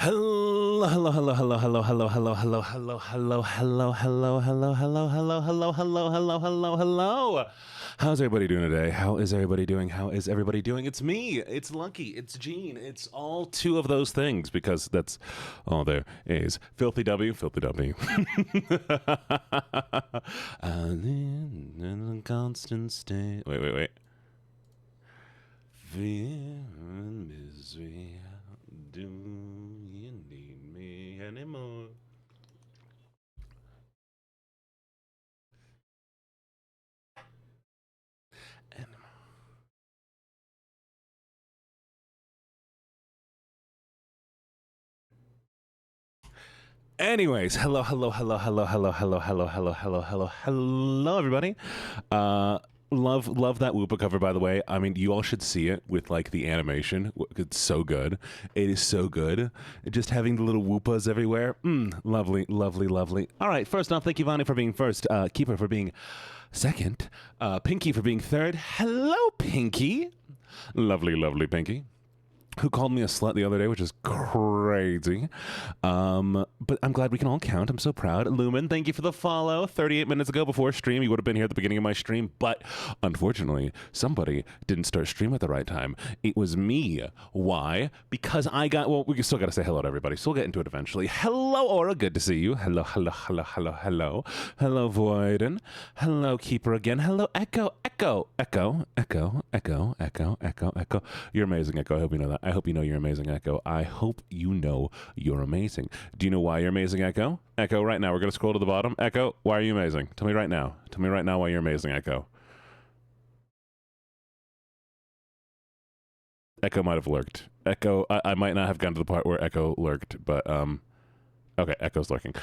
Hello, hello, hello, hello, hello, hello, hello, hello, hello, hello, hello, hello, hello, hello, hello, hello, hello, hello, hello, hello. How's everybody doing today? How is everybody doing? How is everybody doing? It's me. It's Lucky. It's Gene. It's all two of those things because that's all there is. Filthy W, Filthy W. I live in a constant state. Wait. Fear and misery. Do you need me anymore? Anyways, hello, everybody. Love that Whoopa cover, by the way. I mean, you all should see it with like the animation. It's so good. It is so good. Just having the little Whoopas everywhere. Lovely, lovely, lovely. All right, first off, thank you, Vonnie, for being first. Keeper for being second. Pinky for being third. Hello, Pinky. Lovely, lovely Pinky. Who called me a slut the other day, which is crazy. But I'm glad we can all count. I'm so proud. Lumen, thank you for the follow. 38 minutes ago before stream, you would have been here at the beginning of my stream, but unfortunately, somebody didn't start stream at the right time. It was me. Why? Because I got, well, we still got to say hello to everybody, so we'll get into it eventually. Hello, Aura, good to see you. Hello, hello, hello, hello, hello. Hello, Voiden. Hello, Keeper again. Hello, Echo, Echo, Echo, Echo, Echo, Echo, Echo, Echo. You're amazing, Echo. I hope you know that. I hope you know you're amazing, Echo. I hope you know you're amazing. Do you know why you're amazing, Echo? Echo, right now. We're going to scroll to the bottom. Echo, why are you amazing? Tell me right now. Tell me right now why you're amazing, Echo. Echo might have lurked. Echo, I might not have gotten to the part where Echo lurked, but, okay, Echo's lurking.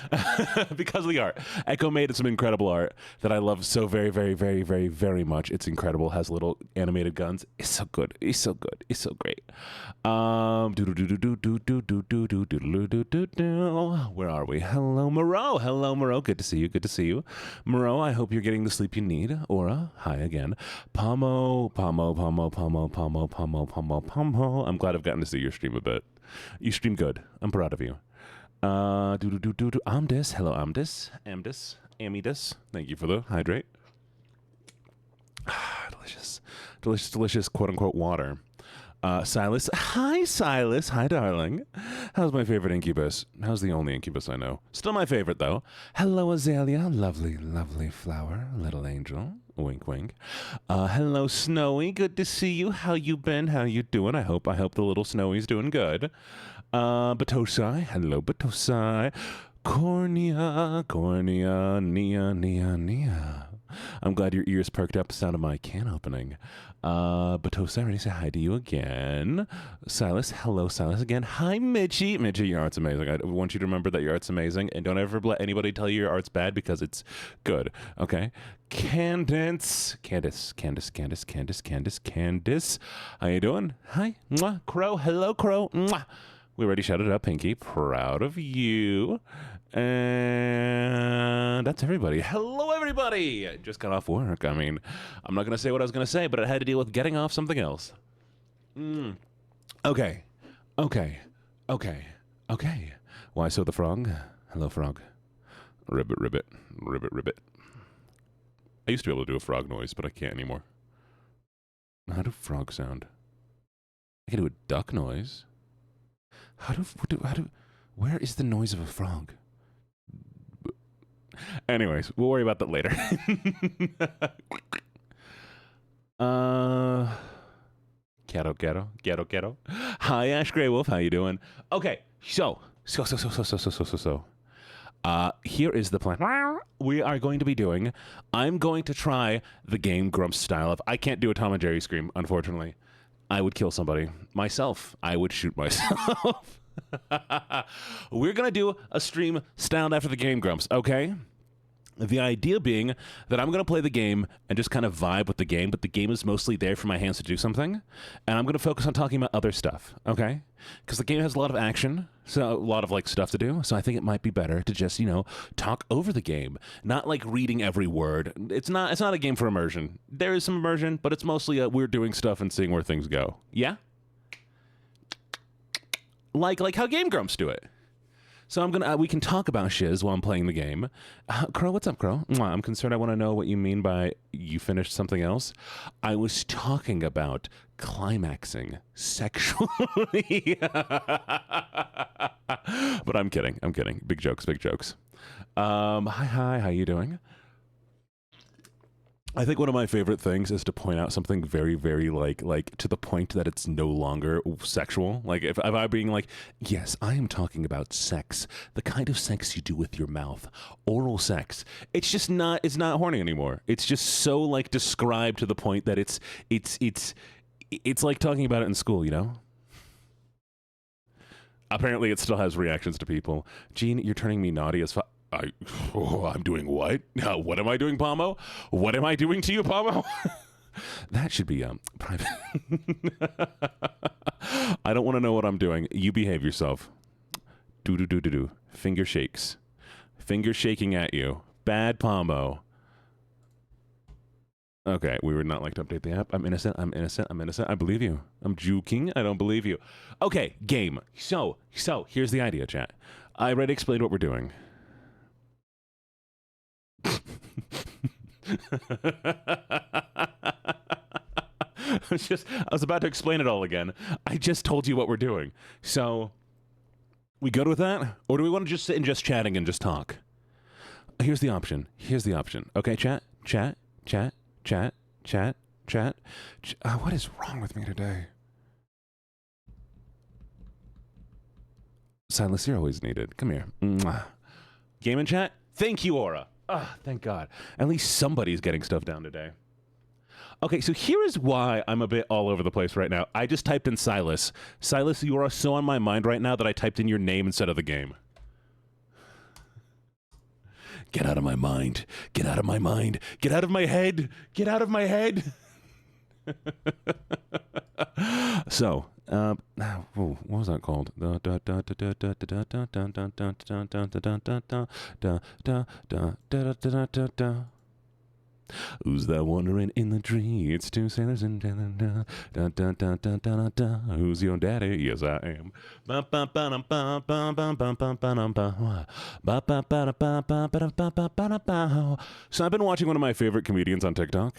Because of the art. Echo made some incredible art that I love so very, very, very, very, very much. It's incredible. Has little animated guns. It's so good. It's so good. It's so great. Where are we? Hello, Moreau. Hello, Moreau. Good to see you. Good to see you. Moreau, I hope you're getting the sleep you need. Aura, hi again. Pomo. I'm glad I've gotten to see your stream a bit. You stream good. I'm proud of you. Amdis. Hello, Amdis. Amidus. Thank you for the hydrate. Delicious, quote unquote water. Silas. Hi, Silas. Hi, darling. How's my favorite incubus? How's the only incubus I know? Still my favorite, though. Hello, Azalea. Lovely, lovely flower. Little angel. Wink, wink. Hello, Snowy. Good to see you. How you been? How you doing? I hope the little Snowy's doing good. Batosai. Hello, Batosai. Cornea, Nia. I'm glad your ears perked up the sound of my can opening. Batosai, ready to say hi to you again. Silas, hello, Silas again. Hi, Mitchie. Mitchie, your art's amazing. I want you to remember that your art's amazing, and don't ever let anybody tell you your art's bad because it's good, okay? Candace. How you doing? Hi. Mwah. Crow. Hello, Crow. Mwah. We already shouted out Pinky. Proud of you. And that's everybody. Hello, everybody. I just got off work. I mean, I'm not going to say what I was going to say, but I had to deal with getting off something else. Okay. Why so the frog? Hello, frog. Ribbit. I used to be able to do a frog noise, but I can't anymore. How do frogs sound? I can do a duck noise. Where is the noise of a frog? Anyways, we'll worry about that later. Ghetto. Hi, Ash Grey Wolf. How you doing? Okay, so. Here is the plan. We are going to be doing. I'm going to try the Game Grumps style. If I can't do a Tom and Jerry scream, unfortunately, I would kill somebody. Myself. I would shoot myself. We're going to do a stream styled after the Game Grumps, okay? The idea being that I'm going to play the game and just kind of vibe with the game, but the game is mostly there for my hands to do something, and I'm going to focus on talking about other stuff, okay? Because the game has a lot of action, so a lot of, like, stuff to do, so I think it might be better to just, talk over the game, not, like, reading every word. It's not a game for immersion. There is some immersion, but it's mostly we're doing stuff and seeing where things go. Yeah? like how Game Grumps do it. So we can talk about shiz while I'm playing the game. Crow, what's up, Crow? Mwah, I'm concerned. I want to know what you mean by you finished something else. I was talking about climaxing sexually. But I'm kidding. Big jokes. Hi, how you doing? I think one of my favorite things is to point out something very, very like to the point that it's no longer sexual. Like if I'm being like, yes, I am talking about sex, the kind of sex you do with your mouth, oral sex. It's not horny anymore. It's just so like described to the point that it's like talking about it in school, you know? Apparently it still has reactions to people. Gene, you're turning me naughty as fuck. I'm doing what? What am I doing, Pomo? What am I doing to you, Pomo? That should be private. I don't want to know what I'm doing. You behave yourself. Do. Finger shakes. Finger shaking at you. Bad Pomo. Okay, we would not like to update the app. I'm innocent. I believe you. I'm juking. I don't believe you. Okay, game. So here's the idea, chat. I already explained what we're doing. I was about to explain it all again. I just told you what we're doing. So, we good with that? Or do we want to just sit and just chatting and just talk? Here's the option. Okay, chat. What is wrong with me today? Silence, you're always needed. Come here. Mwah. Game and chat? Thank you, Aura. Thank God. At least somebody's getting stuff down today. Okay, so here is why I'm a bit all over the place right now. I just typed in Silas. Silas, you are so on my mind right now that I typed in your name instead of the game. Get out of my mind. Get out of my mind. Get out of my head. Get out of my head. So, what was that called? Who's that wandering in the tree? It's two sailors in who's your daddy? Yes, I am. So I've been watching one of my favorite comedians on TikTok.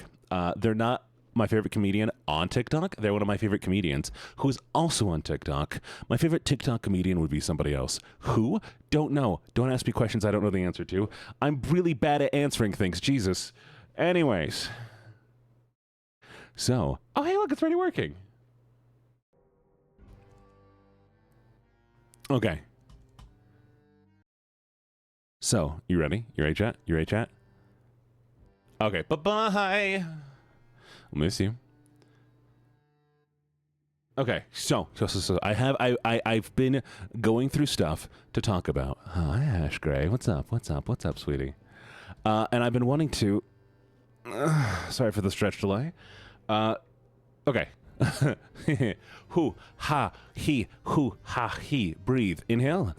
They're not my favorite comedian on TikTok. They're one of my favorite comedians who is also on TikTok. My favorite TikTok comedian would be somebody else. Who? Don't know. Don't ask me questions I don't know the answer to. I'm really bad at answering things. Jesus. Anyways. So. Oh, hey, look, it's already working. Okay. So, you ready? You ready, chat? You ready, chat? Okay, bye-bye. I'll miss you. Okay, so I've been going through stuff to talk about. Hi, Ash Gray. What's up, sweetie? And I've been wanting to. Sorry for the stretch delay. Okay. Hoo ha he. Hoo ha he. Breathe. Inhale.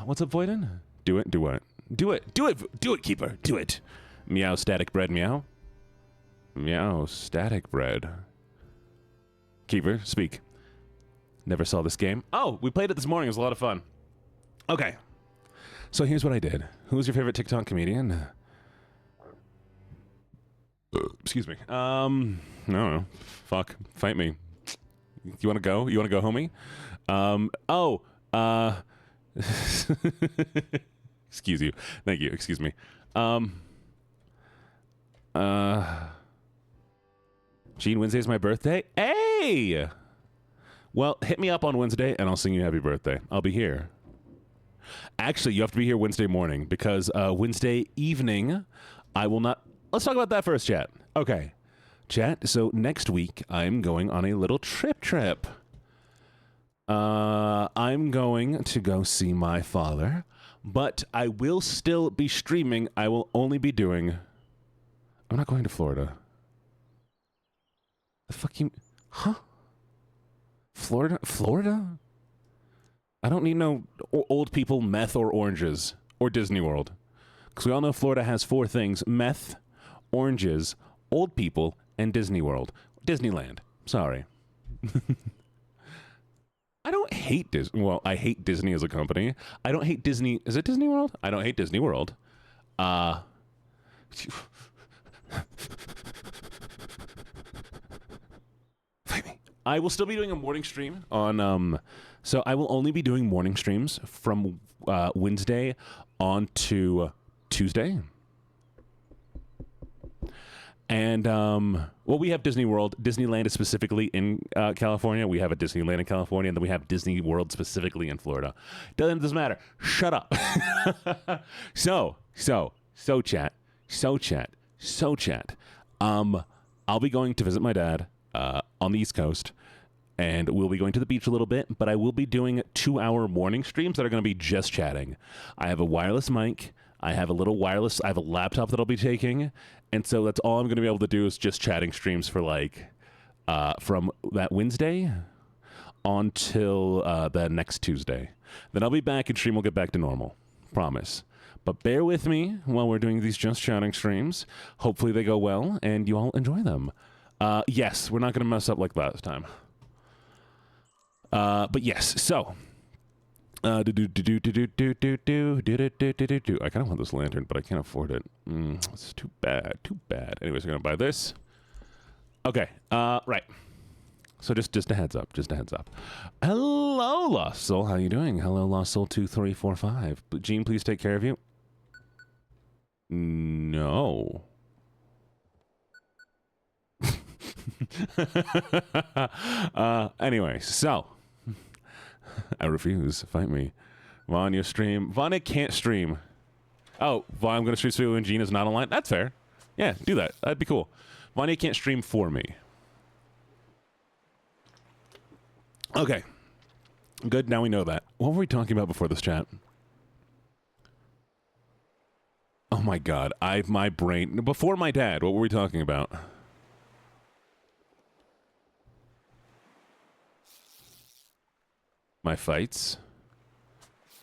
What's up, Voiden? Do it. Do what? Do it, Keeper. Do it. Meow, static bread, meow. Meow, static bread. Keeper, speak. Never saw this game. Oh, we played it this morning. It was a lot of fun. Okay. So here's what I did. Who's your favorite TikTok comedian? Excuse me. No. Fuck. Fight me. You want to go? You want to go, homie? Excuse you. Thank you. Excuse me. Gene, Wednesday's my birthday. Hey! Well, hit me up on Wednesday and I'll sing you happy birthday. I'll be here. Actually, you have to be here Wednesday morning because Wednesday evening, I will not. Let's talk about that first, chat. Okay. Chat, so next week, I'm going on a little trip. I'm going to go see my father. But I will still be streaming. I will only be doing. I'm not going to Florida. The fuck you. Huh? Florida? I don't need no old people, meth, or oranges. Or Disney World. Because we all know Florida has 4 things: meth, oranges, old people, and Disney World. Disneyland. Sorry. I don't hate Disney. Well, I hate Disney as a company. I don't hate Disney. Is it Disney World? I don't hate Disney World. Fight me. I will still be doing a morning stream on. So I will only be doing morning streams from Wednesday on to Tuesday. And, well, we have Disney World. Disneyland is specifically in California. We have a Disneyland in California, and then we have Disney World specifically in Florida. Doesn't matter. Shut up. So chat. I'll be going to visit my dad on the East Coast, and we'll be going to the beach a little bit, but I will be doing 2-hour morning streams that are going to be just chatting. I have a wireless mic. I have a laptop that I'll be taking, and so that's all I'm going to be able to do is just chatting streams for from that Wednesday until the next Tuesday. Then I'll be back and stream will get back to normal. Promise. But bear with me while we're doing these just chatting streams. Hopefully they go well and you all enjoy them. Yes, we're not going to mess up like last time. But yes, so... I kind of want this lantern, but I can't afford it. It's too bad. Anyways, we're gonna buy this. Okay. Right. So just a heads up. Hello, Lost Soul. How you doing? Hello, Lost Soul 2345. Gene, please take care of you. No. Anyway, so. I refuse. Fight me. Vanya stream. Vanya can't stream. Oh, I'm going to stream when Gene is not online? That's fair. Yeah, do that. That'd be cool. Vanya can't stream for me. Okay. Good, now we know that. What were we talking about before this chat? Oh my god. My brain... Before my dad, what were we talking about? My fights.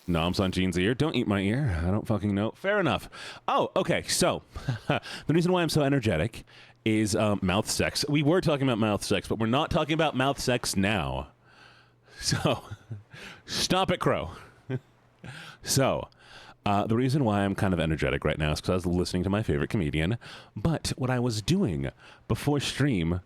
Noms on Gene's ear. Don't eat my ear. I don't fucking know. Fair enough. Oh, okay. So, the reason why I'm so energetic is mouth sex. We were talking about mouth sex, but we're not talking about mouth sex now. So, stop it, Crow. So, the reason why I'm kind of energetic right now is because I was listening to my favorite comedian. But what I was doing before stream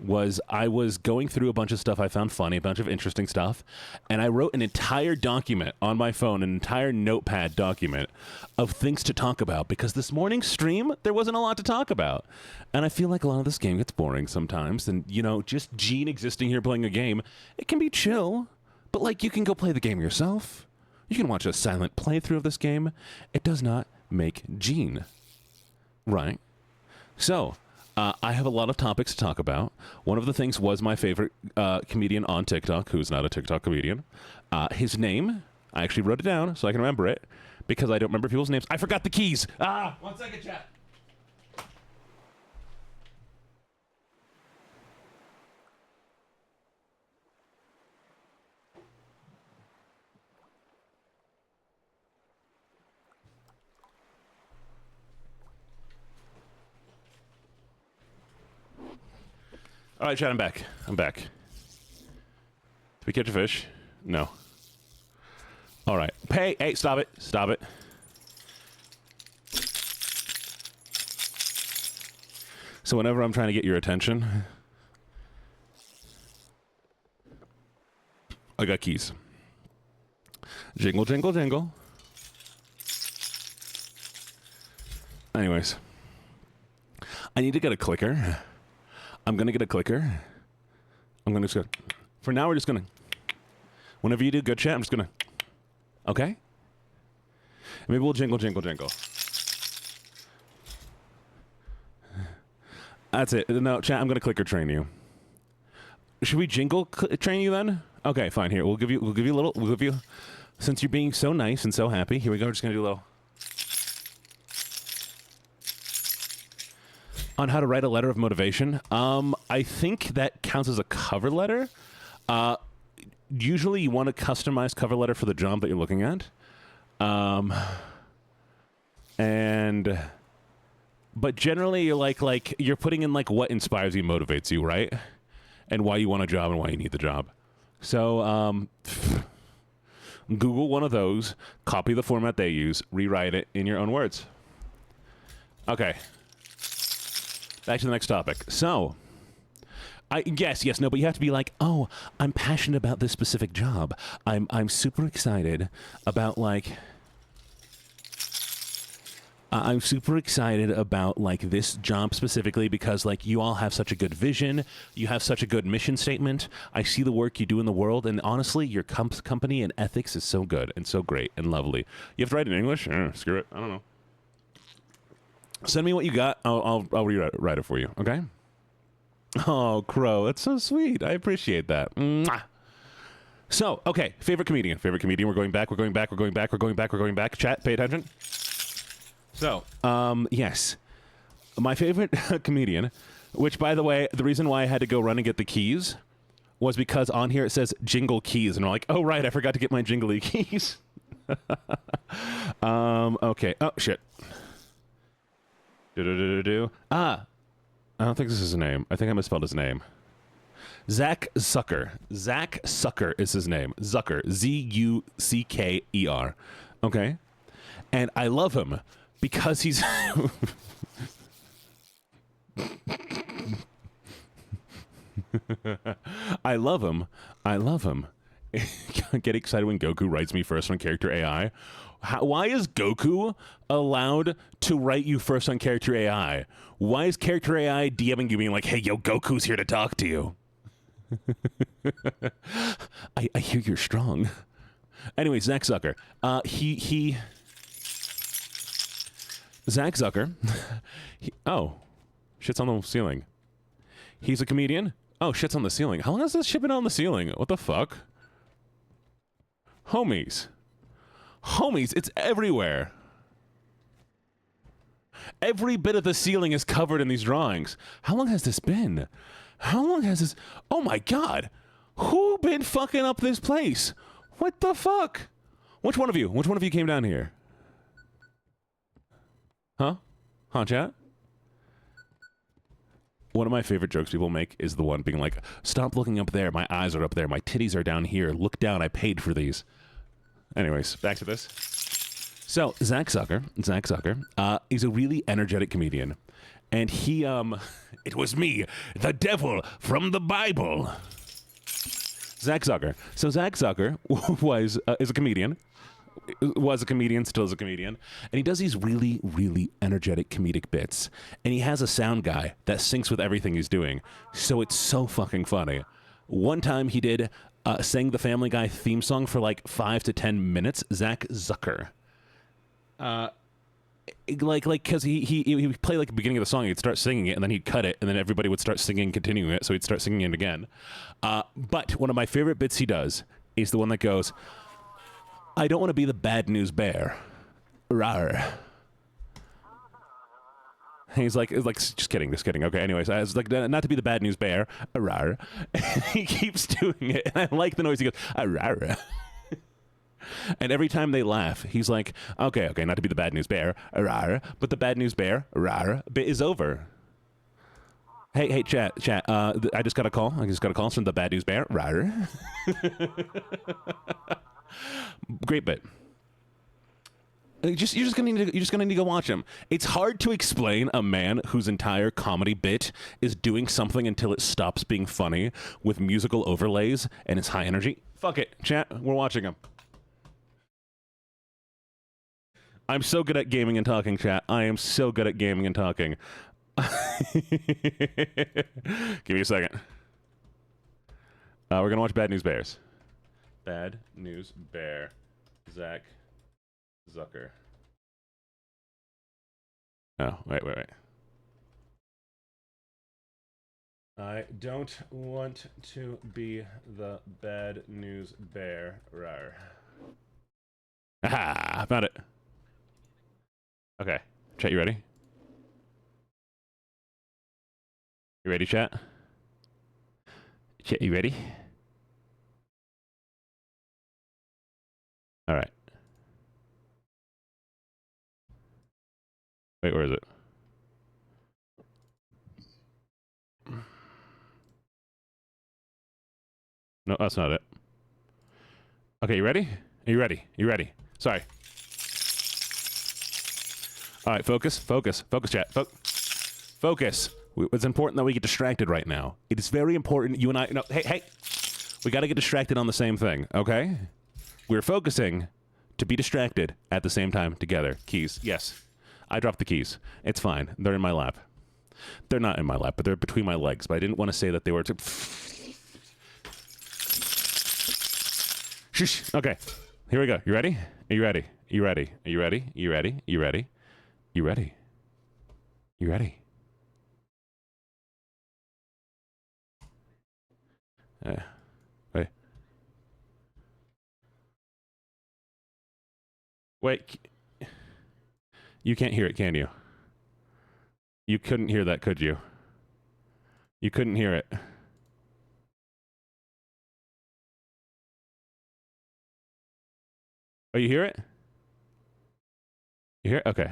was I was going through a bunch of stuff I found funny, a bunch of interesting stuff, and I wrote an entire document on my phone, an entire notepad document of things to talk about, because this morning's stream, there wasn't a lot to talk about. And I feel like a lot of this game gets boring sometimes, and, you know, just Gene existing here playing a game, it can be chill, but, like, you can go play the game yourself. You can watch a silent playthrough of this game. It does not make Gene. Right? So... I have a lot of topics to talk about. One of the things was my favorite comedian on TikTok, who's not a TikTok comedian. His name, I actually wrote it down so I can remember it, because I don't remember people's names. I forgot the keys. 1 second, chat. All right, chat, I'm back. Did we catch a fish? No. All right. Hey, stop it. So whenever I'm trying to get your attention, I got keys. Jingle, jingle, jingle. Anyways. I need to get a clicker. I'm going to get a clicker. I'm going to just go. For now, we're just going to. Whenever you do good chat, I'm just going to. Okay? Maybe we'll jingle, jingle, jingle. That's it. No, chat, I'm going to clicker train you. Should we jingle train you then? Okay, fine. Here, we'll give you a little. Since you're being so nice and so happy, here we go. We're just going to do a little. On how to write a letter of motivation. I think that counts as a cover letter. Usually you want a customized cover letter for the job that you're looking at. And But generally, you're like you're putting in like what inspires you, motivates you, right? And why you want a job and why you need the job. So Google one of those, copy the format they use, rewrite it in your own words. Okay. Back to the next topic. So, yes, no, but you have to be like, oh, I'm passionate about this specific job. I'm super excited about like. I'm super excited about like this job specifically because like you all have such a good vision, you have such a good mission statement. I see the work you do in the world, and honestly, your company and ethics is so good and so great and lovely. You have to write in English? Screw it. I don't know. Send me what you got. I'll rewrite it for you. Okay. Oh, Crow, that's so sweet. I appreciate that. Mwah. So, okay, favorite comedian. We're going back. Chat, pay attention. So, yes, my favorite comedian, which, by the way, the reason why I had to go run and get the keys was because on here it says jingle keys, and we're like, oh, right, I forgot to get my jingly keys. Okay. Oh, shit. I don't think this is his name. I think I misspelled his name. Zach Zucker. Zach Zucker is his name. Zucker. Zucker. Okay? And I love him because he's... I love him. Get excited when Goku writes me first on character AI. Why is Goku allowed to write you first on character AI? Why is character AI DMing you being like, hey, yo, Goku's here to talk to you? I hear you're strong. Anyway, Zach Zucker. Zach Zucker. Oh, shit's on the ceiling. He's a comedian? Oh, shit's on the ceiling. How long has this shit been on the ceiling? What the fuck? Homies, it's everywhere. Every bit of the ceiling is covered in these drawings. How long has this been? Oh my god. Who been fucking up this place? What the fuck? Which one of you came down here? Huh, chat? One of my favorite jokes people make is the one being like, stop looking up there, my eyes are up there, my titties are down here, look down, I paid for these. Anyways, back to this. So, Zach Zucker, he's a really energetic comedian. And he, it was me, the devil from the Bible. Zach Zucker. So Zach Zucker is a comedian. Was a comedian, still is a comedian, and he does these really, really energetic comedic bits. And he has a sound guy that syncs with everything he's doing, so it's so fucking funny. One time he did sang the Family Guy theme song for like 5 to 10 minutes. Zach Zucker, because he play like the beginning of the song, he'd start singing it, and then he'd cut it, and then everybody would start singing, continuing it, so he'd start singing it again. But one of my favorite bits he does is the one that goes, I don't want to be the bad news bear. Rawr. He's like, just kidding. Okay, anyways, I was like, not to be the bad news bear. Rawr. He keeps doing it, and I like the noise. He goes, rawr. And every time they laugh, he's like, okay, not to be the bad news bear. Rawr. But the bad news bear, rawr, bit is over. Hey, chat. I just got a call. From the bad news bear. Rawr. Great bit. You're just gonna need to go watch him. It's hard to explain a man whose entire comedy bit is doing something until it stops being funny with musical overlays and it's high energy. Fuck it, chat. We're watching him. I'm so good at gaming and talking, chat. I am so good at gaming and talking. Give me a second. We're gonna watch Bad News Bears. Bad News Bear. Zach Zucker. Oh, wait. I don't want to be the bad news bear. Rawr. Aha! Found it. Okay. Chat, you ready? You ready, chat? Chat, you ready? All right. Wait, where is it? No, that's not it. Okay, you ready? Are you ready? You ready? Sorry. All right, focus, focus, focus, chat. Focus. It's important that we get distracted right now. It is very important. You and I. No, hey. We got to get distracted on the same thing, okay? We're focusing to be distracted at the same time together. Keys. Yes. I dropped the keys. It's fine. They're in my lap. They're not in my lap, but they're between my legs. But I didn't want to say that they were to... Shush. Okay. Here we go. You ready? Are you ready? You ready? Are you ready? You ready? You ready? You ready? You ready? Wait. Wait. You can't hear it, can you? You couldn't hear that, could you? You couldn't hear it. Oh, you hear it? You hear it? Okay.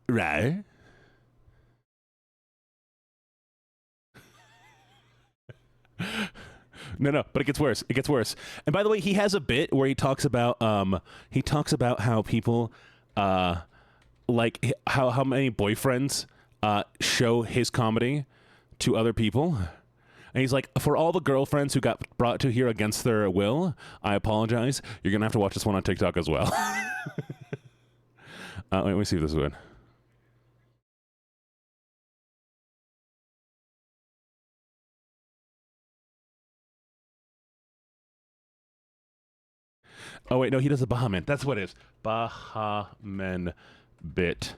Right? No, but it gets worse. It gets worse. And by the way, he has a bit where he talks about how people like how many boyfriends show his comedy to other people. And he's like, for all the girlfriends who got brought to here against their will, I apologize. You're gonna have to watch this one on TikTok as well. Let me see if this is good. Oh wait, no, he does a Bahaman. That's what it is. Bahaman bit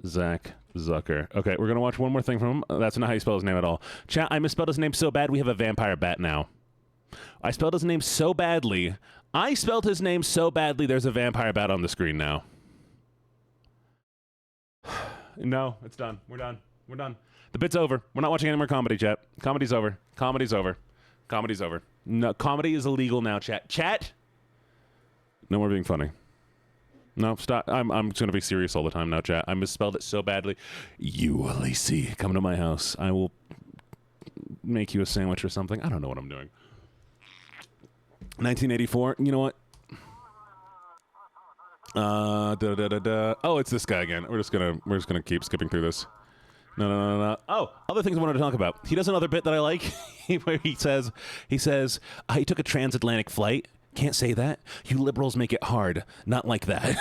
Zach Zucker. Okay, we're gonna watch one more thing from him. That's not how you spell his name at all. Chat, I misspelled his name so bad we have a vampire bat now. I spelled his name so badly. There's a vampire bat on the screen now. No, it's done. We're done. The bit's over. We're not watching any more comedy, chat. Comedy's over. No, comedy is illegal now, chat. No more being funny. No, stop. I'm just gonna be serious all the time now, chat. I misspelled it so badly. You, Lacey, come to my house. I will make you a sandwich or something. I don't know what I'm doing. 1984. You know what? Oh, it's this guy again. We're just gonna keep skipping through this. No. Oh, other things I wanted to talk about. He does another bit that I like, where he says, he took a transatlantic flight. Can't say that. You liberals make it hard. Not like that.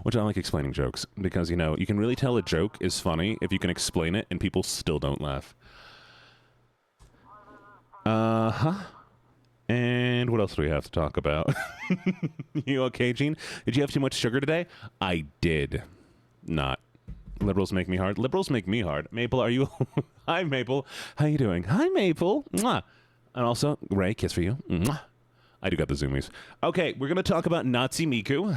Which I like explaining jokes because, you know, you can really tell a joke is funny if you can explain it and people still don't laugh. And what else do we have to talk about? You okay, Gene? Did you have too much sugar today? I did not. Liberals make me hard. Liberals make me hard. Maple, are you? Hi, Maple. How you doing? Hi, Maple. Mwah. And also, Ray, kiss for you. Mwah. I do got the zoomies. Okay, we're going to talk about Nazi Miku.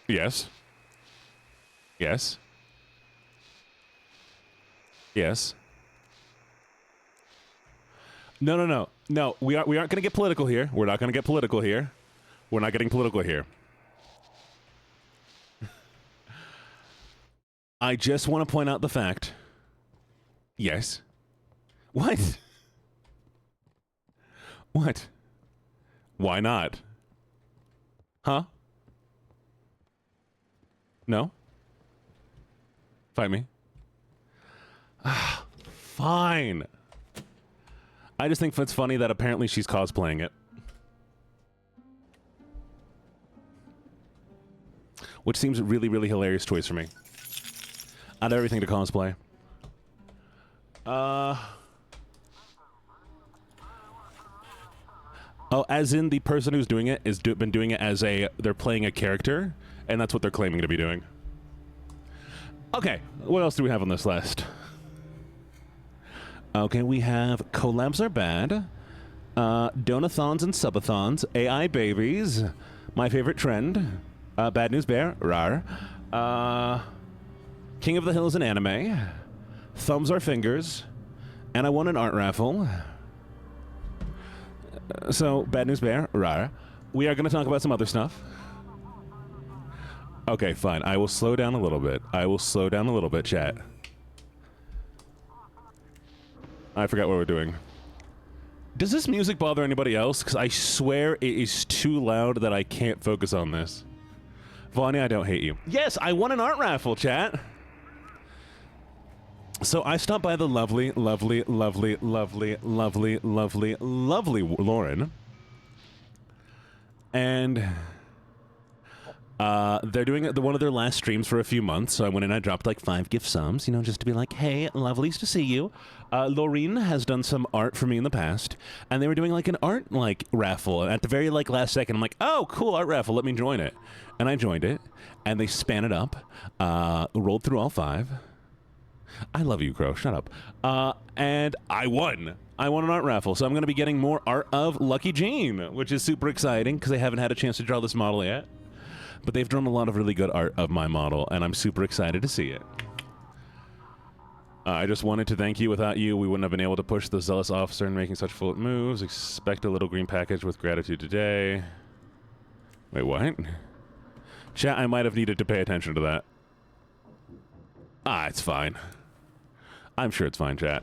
Yes. No. We aren't going to get political here. We're not going to get political here. We're not getting political here. I just want to point out the fact. Yes. What? What? Why not? Huh? No? Fight me. Fine. I just think it's funny that apparently she's cosplaying it. Which seems really, really hilarious choice for me. Out of everything to cosplay. Oh, as in the person who's doing it is been doing it as they're playing a character, and that's what they're claiming to be doing. Okay, what else do we have on this list? Okay, we have collabs are bad, donathons and subathons, AI babies, my favorite trend, bad news bear, rar, King of the Hills in anime, thumbs are fingers, and I won an art raffle. So, bad news bear, rar. We are going to talk about some other stuff. Okay, fine. I will slow down a little bit. Chat. I forgot what we're doing. Does this music bother anybody else? Because I swear it is too loud that I can't focus on this. Vanya, I don't hate you. Yes, I won an art raffle, chat. So I stopped by the lovely Lauren. And they're doing one of their last streams for a few months, so I went in and I dropped like 5 gift sums, you know, just to be like, hey, lovelies to see you. Laureen has done some art for me in the past, and they were doing like an art like raffle. And at the very like last second, I'm like, oh, cool, art raffle, let me join it. And I joined it, and they span it up, rolled through all 5. I love you, Crow. Shut up. And I won. I won an art raffle, so I'm going to be getting more art of LuckyJene, which is super exciting because I haven't had a chance to draw this model yet. But they've drawn a lot of really good art of my model, and I'm super excited to see it. I just wanted to thank you. Without you, we wouldn't have been able to push the zealous officer in making such full moves. Expect a little green package with gratitude today. Wait, what? Chat, I might have needed to pay attention to that. It's fine. I'm sure it's fine, chat.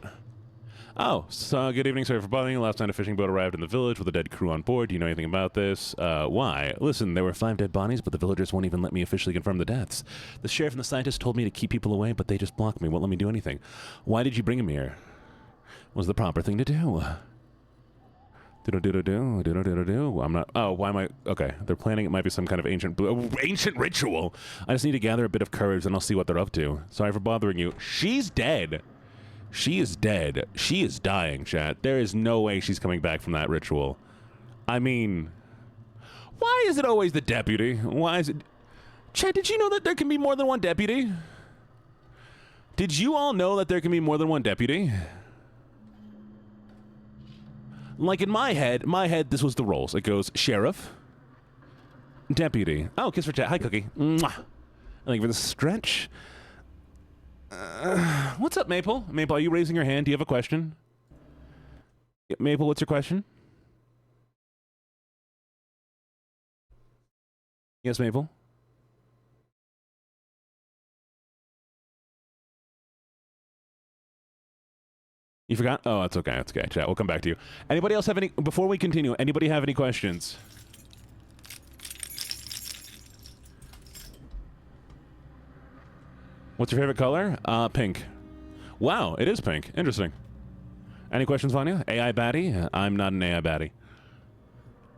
Oh, so good evening. Sorry for bothering you. Last night a fishing boat arrived in the village with a dead crew on board. Do you know anything about this? Why? Listen, there were 5 dead bodies, but the villagers won't even let me officially confirm the deaths. The sheriff and the scientist told me to keep people away, but they just blocked me. Won't let me do anything. Why did you bring him here? Was the proper thing to do? Do-do-do-do-do. I'm not... Oh, why am I... Okay, they're planning it might be some kind of ancient ritual. I just need to gather a bit of courage, and I'll see what they're up to. Sorry for bothering you. She's dead. She is dead. She is dying, chat. There is no way she's coming back from that ritual. I mean... Why is it always the deputy? Why is it... Chat, did you know that there can be more than one deputy? Did you all know that there can be more than one deputy? Like in my head, this was the roles. It goes sheriff, deputy. Oh, kiss for chat. Hi, Cookie. Mwah. Thank you for the stretch. What's up, Maple? Maple, are you raising your hand? Do you have a question? Maple, what's your question? Yes, Maple? You forgot? Oh, that's okay. That's okay. Chat, we'll come back to you. Anybody else have any... Before we continue, anybody have any questions? What's your favorite color? Pink. Wow, it is pink. Interesting. Any questions, Vanya? AI baddie? I'm not an AI baddie.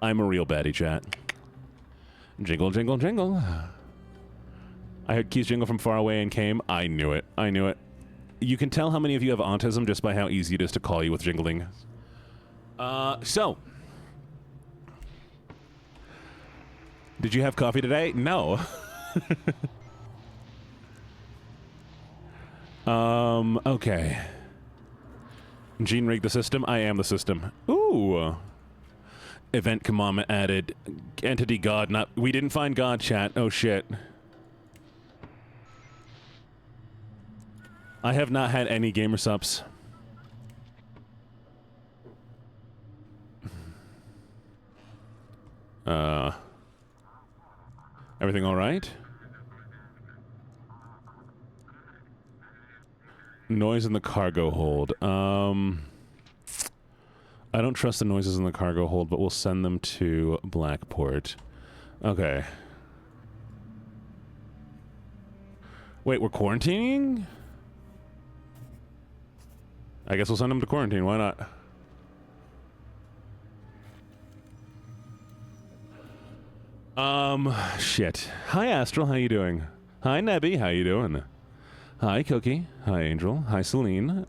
I'm a real baddie, chat. Jingle, jingle, jingle. I heard keys jingle from far away and came. I knew it. I knew it. You can tell how many of you have autism just by how easy it is to call you with jingling. So. Did you have coffee today? No. Okay. Gene rigged the system? I am the system. Ooh. Event commandment added. Entity God not... We didn't find God, chat. Oh, shit. I have not had any gamer subs. Everything all right? Noise in the cargo hold. I don't trust the noises in the cargo hold, but we'll send them to Blackport. Okay. Wait, we're quarantining? I guess we'll send them to quarantine. Why not? Shit. Hi, Astral. How you doing? Hi, Nebby. How you doing? Hi, Cookie. Hi, Angel. Hi, Celine.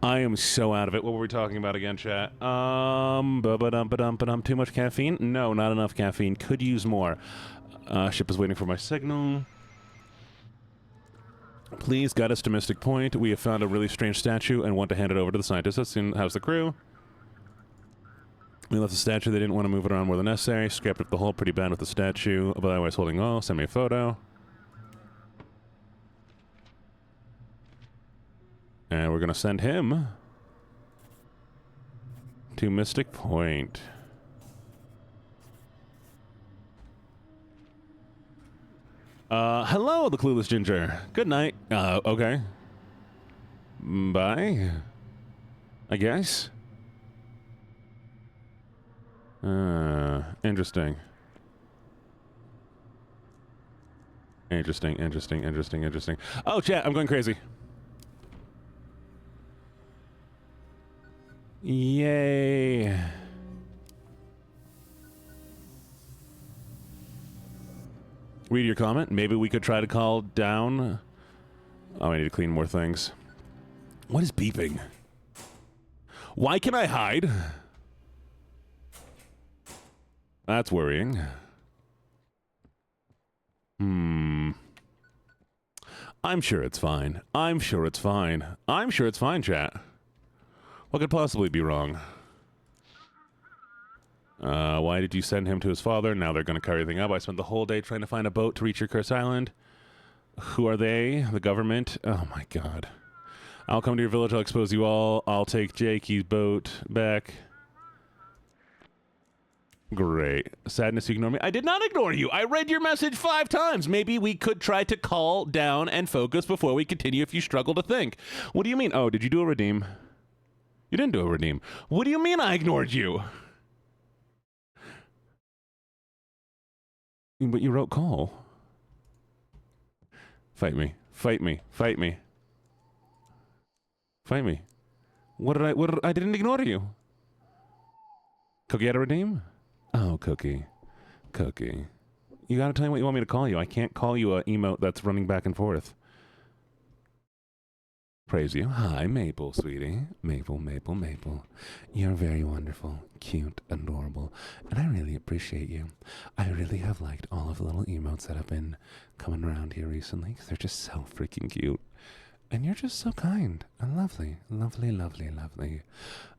I am so out of it. What were we talking about again, chat? Too much caffeine? No, not enough caffeine. Could use more. Ship is waiting for my signal. Please guide us to Mystic Point. We have found a really strange statue and want to hand it over to the scientists. How's the crew? We left the statue. They didn't want to move it around more than necessary. Scrapped up the hole pretty bad with the statue. But otherwise holding all. Send me a photo. And we're going to send him to Mystic Point. Hello, the clueless ginger. Good night. Okay. Bye. I guess. Interesting. Interesting. Oh, chat, I'm going crazy. Yay. Read your comment. Maybe we could try to call down. Oh, I need to clean more things. What is beeping? Why can I hide? That's worrying. I'm sure it's fine. I'm sure it's fine, chat. What could possibly be wrong? Why did you send him to his father? Now they're going to carry everything up. I spent the whole day trying to find a boat to reach your cursed island. Who are they? The government? Oh my god. I'll come to your village. I'll expose you all. I'll take Jakey's boat back. Great. Sadness, you ignore me. I did not ignore you. I read your message 5 times. Maybe we could try to call down and focus before we continue if you struggle to think. What do you mean? Oh, did you do a redeem? You didn't do a redeem. What do you mean I ignored you? But you wrote call. Fight me. Fight me. Fight me. Fight me. I didn't ignore you. Cookie had a redeem? Oh, Cookie. Cookie. You gotta tell me what you want me to call you. I can't call you a emote that's running back and forth. Praise you. Hi, Maple, sweetie. Maple. You're very wonderful, cute, adorable, and I really appreciate you. I really have liked all of the little emotes that have been coming around here recently, because they're just so freaking cute. And you're just so kind and lovely.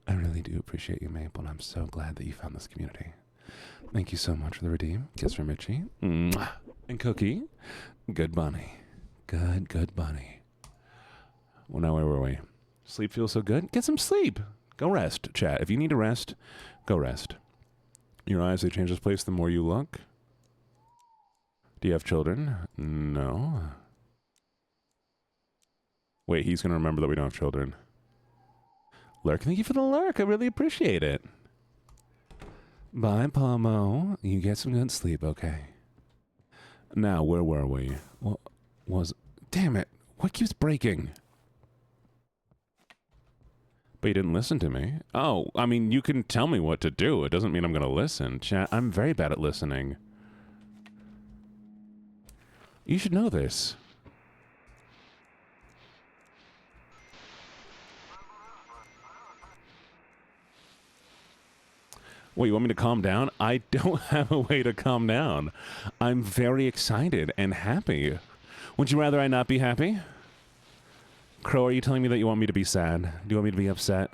I really do appreciate you, Maple, and I'm so glad that you found this community. Thank you so much for the redeem. Kiss from Mitchie. Mwah. And Cookie. Good bunny. Good bunny. Well, now where were we? Sleep feels so good? Get some sleep. Go rest, chat. If you need to rest, go rest. Your eyes, they change this place the more you look. Do you have children? No. Wait, he's going to remember that we don't have children. Lurk, thank you for the lurk. I really appreciate it. Bye, Pomo. You get some good sleep, okay? Now, where were we? What was... Damn it. What keeps breaking? But you didn't listen to me. Oh, I mean, you can tell me what to do. It doesn't mean I'm going to listen. Chat, I'm very bad at listening. You should know this. Wait, you want me to calm down? I don't have a way to calm down. I'm very excited and happy. Would you rather I not be happy? Crow, are you telling me that you want me to be sad? Do you want me to be upset?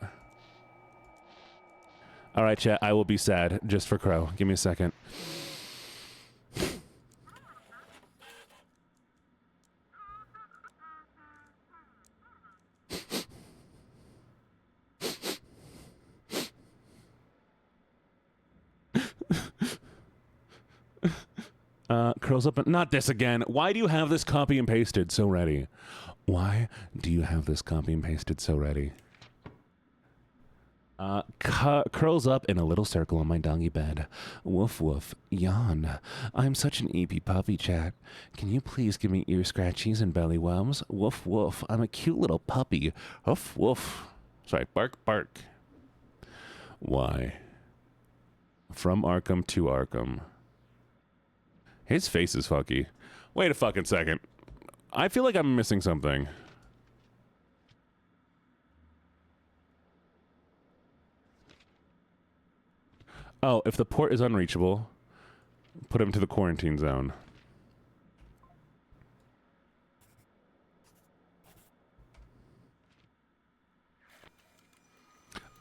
All right, chat, I will be sad just for Crow. Give me a second. Crow's up. Not this again. Why do you have this copy and pasted so ready? Why do you have this copy and pasted so ready? Curls up in a little circle on my doggy bed. Woof woof. Yawn. I'm such an EP puppy, chat. Can you please give me ear scratchies and belly wubs? Woof woof. I'm a cute little puppy. Woof woof. Sorry, bark bark. Why? From Arkham to Arkham. His face is fucky. Wait a fucking second. I feel like I'm missing something. Oh, if the port is unreachable, put him to the quarantine zone.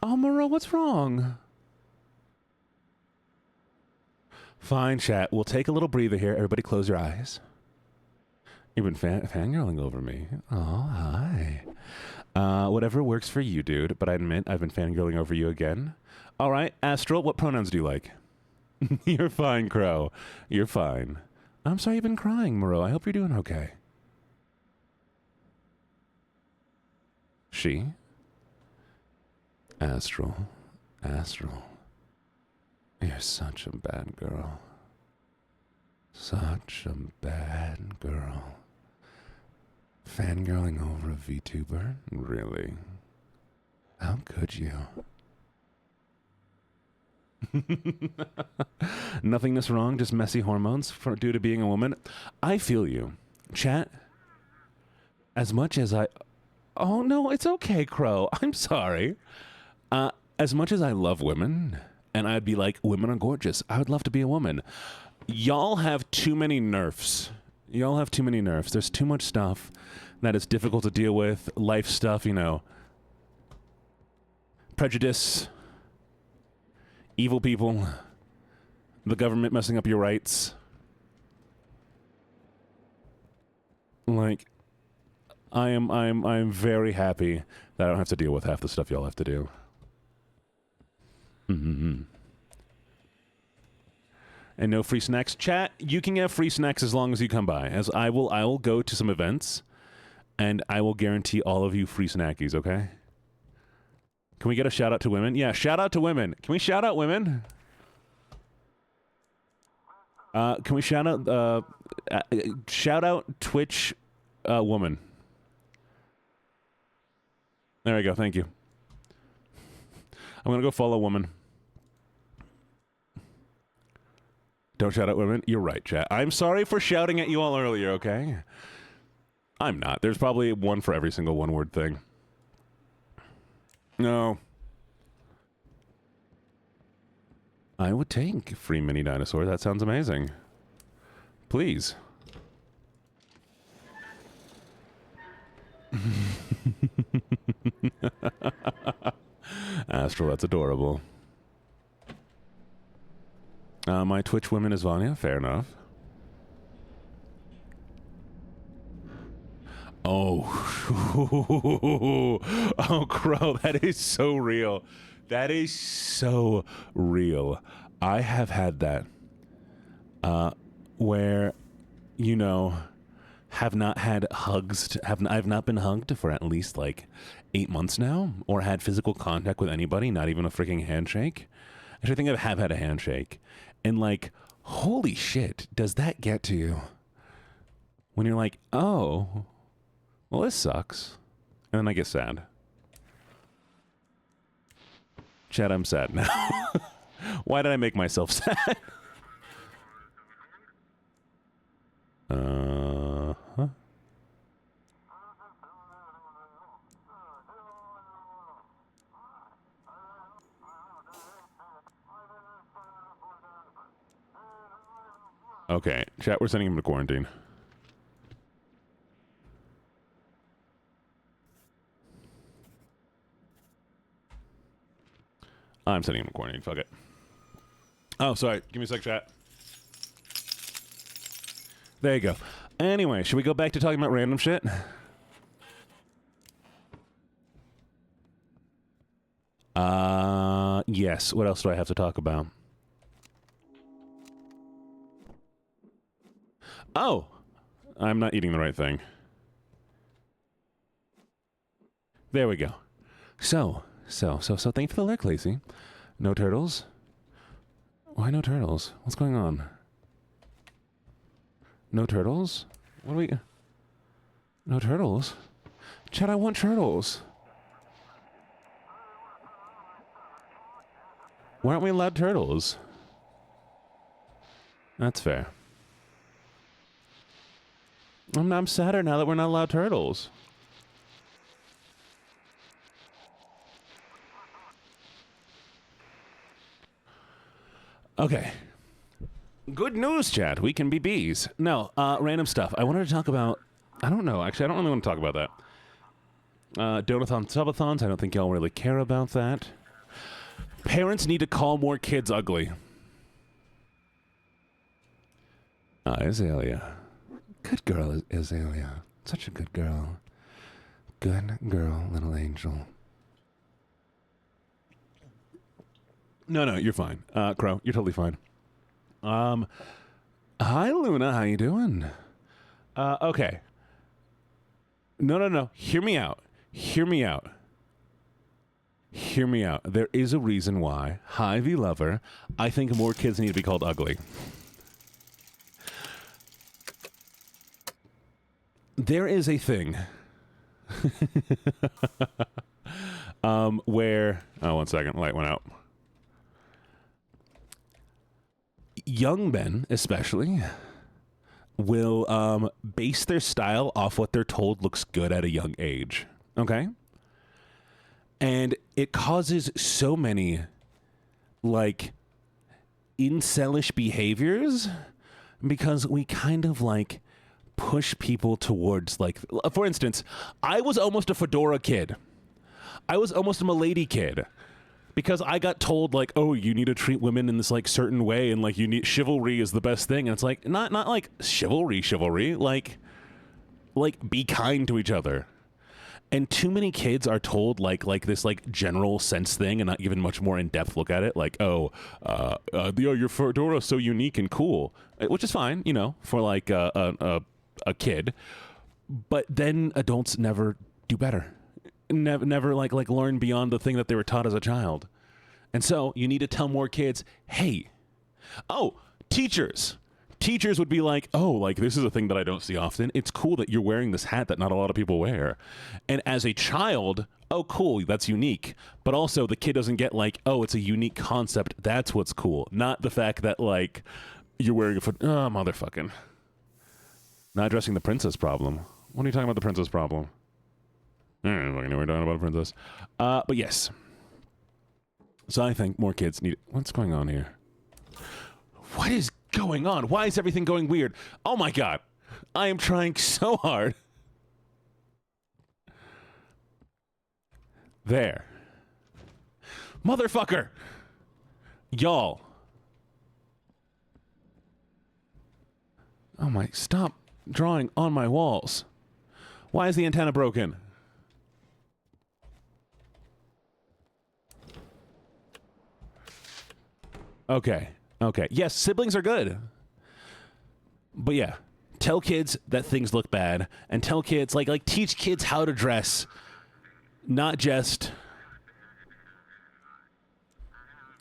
Oh, Moreau, what's wrong? Fine, chat. We'll take a little breather here. Everybody close your eyes. You've been fangirling over me. Oh, hi. Whatever works for you, dude. But I admit I've been fangirling over you again. All right, Astral, what pronouns do you like? You're fine, Crow. You're fine. I'm sorry you've been crying, Moreau. I hope you're doing okay. She? Astral. Astral. You're such a bad girl. Such a bad girl. Fangirling over a VTuber? Really? How could you? Nothingness wrong, just messy hormones due to being a woman. I feel you. Chat, as much as I... Oh, no, it's okay, Crow. I'm sorry. As much as I love women, and I'd be like, women are gorgeous. I would love to be a woman. Y'all have too many nerfs. Y'all have too many nerfs. There's too much stuff that is difficult to deal with. Life stuff, you know. Prejudice. Evil people. The government messing up your rights. Like, I'm very happy that I don't have to deal with half the stuff y'all have to do. Mm-hmm. And no free snacks. Chat, you can have free snacks as long as you come by. As I will go to some events, and I will guarantee all of you free snackies, okay? Can we get a shout out to women? Yeah, shout out to women. Can we shout out women? Can we shout out Twitch woman? There we go. Thank you. I'm gonna go follow woman. Don't shout out women. You're right, chat. I'm sorry for shouting at you all earlier, okay? I'm not. There's probably one for every single one-word thing. No. I would take free mini dinosaur. That sounds amazing. Please. Astral, that's adorable. My Twitch woman is Vanya. Fair enough. Oh. Oh, Crow, that is so real. That is so real. I have had that. Where, you know, have not had hugs. I've not been hugged for at least like 8 months now, or had physical contact with anybody, not even a freaking handshake. Actually, I think I have had a handshake. And like, holy shit, does that get to you? When you're like, oh, well, this sucks. And then I get sad. Chad, I'm sad now. Why did I make myself sad? Huh? Okay, chat, we're sending him to quarantine. I'm sending him to quarantine, fuck it. Oh, sorry, give me a sec, chat. There you go. Anyway, should we go back to talking about random shit? Yes, what else do I have to talk about? Oh! I'm not eating the right thing. There we go. So, thank you for the lurk, Lacey. No turtles? Why no turtles? What's going on? No turtles? What do we... No turtles? Chad, I want turtles. Why aren't we allowed turtles? That's fair. I'm sadder now that we're not allowed turtles. Okay. Good news, chat. We can be bees. No, random stuff. I wanted to talk about... I don't know. Actually, I don't really want to talk about that. Donathon subathons. I don't think y'all really care about that. Parents need to call more kids ugly. Azalea. Good girl, Azalea. Such a good girl. Good girl, little angel. No, you're fine. Crow, you're totally fine. Hi, Luna. How you doing? Okay. No. Hear me out. Hear me out. Hear me out. There is a reason why, hi, V Lover, I think more kids need to be called ugly. There is a thing where... Oh, 1 second. Light went out. Young men, especially, will base their style off what they're told looks good at a young age. Okay? And it causes so many, like, incelish behaviors because we kind of, like, push people towards, like, for instance, I was almost a fedora kid. I was almost a milady kid. Because I got told, like, oh, you need to treat women in this, like, certain way, and, like, you need chivalry is the best thing. And it's like, not like chivalry, like, be kind to each other. And too many kids are told, like this, like, general sense thing and not given much more in-depth look at it. Like, your fedora is so unique and cool. Which is fine, you know, for, like, a kid. But then adults never do better. Never like learn beyond the thing that they were taught as a child. And so you need to tell more kids, hey, teachers would be like, oh, like, this is a thing that I don't see often. It's cool that you're wearing this hat that not a lot of people wear. And as a child, oh, cool, that's unique. But also the kid doesn't get like, oh, it's a unique concept. That's what's cool. Not the fact that, like, you're wearing motherfucking. Not addressing the princess problem. What are you talking about the princess problem? I don't fucking know we're talking about a princess. But yes. So I think more kids need... What's going on here? What is going on? Why is everything going weird? Oh my god. I am trying so hard. There. Motherfucker. Y'all. Oh my... Stop drawing on my walls. Why is the antenna broken? Okay. Yes, siblings are good. But yeah, tell kids that things look bad, and tell kids, like teach kids how to dress, not just,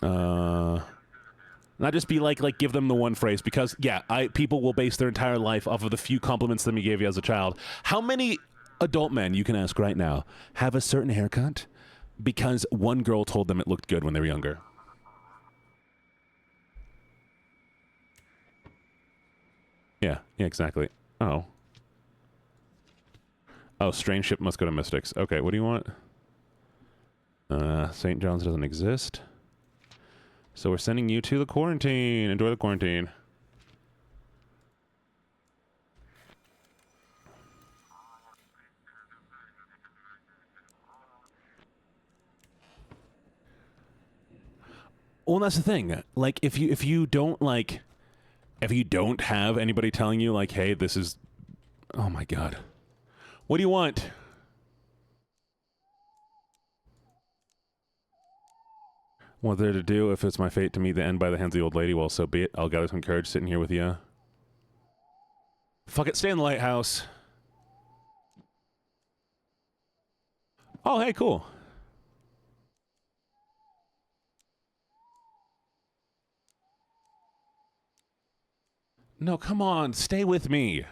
not just be like give them the one phrase, because yeah, people will base their entire life off of the few compliments that we gave you as a child. How many adult men, you can ask right now, have a certain haircut because one girl told them it looked good when they were younger? Yeah, exactly. Oh, strange ship must go to Mystics. Okay, what do you want? St. John's doesn't exist. So we're sending you to the quarantine. Enjoy the quarantine. Well, that's the thing. Like, if you don't like... If you don't have anybody telling you, like, hey, this is... Oh, my God. What do you want? What there to do? If it's my fate to meet the end by the hands of the old lady, well, so be it. I'll gather some courage sitting here with you. Fuck it, stay in the lighthouse. Oh, hey, cool. No, come on, stay with me.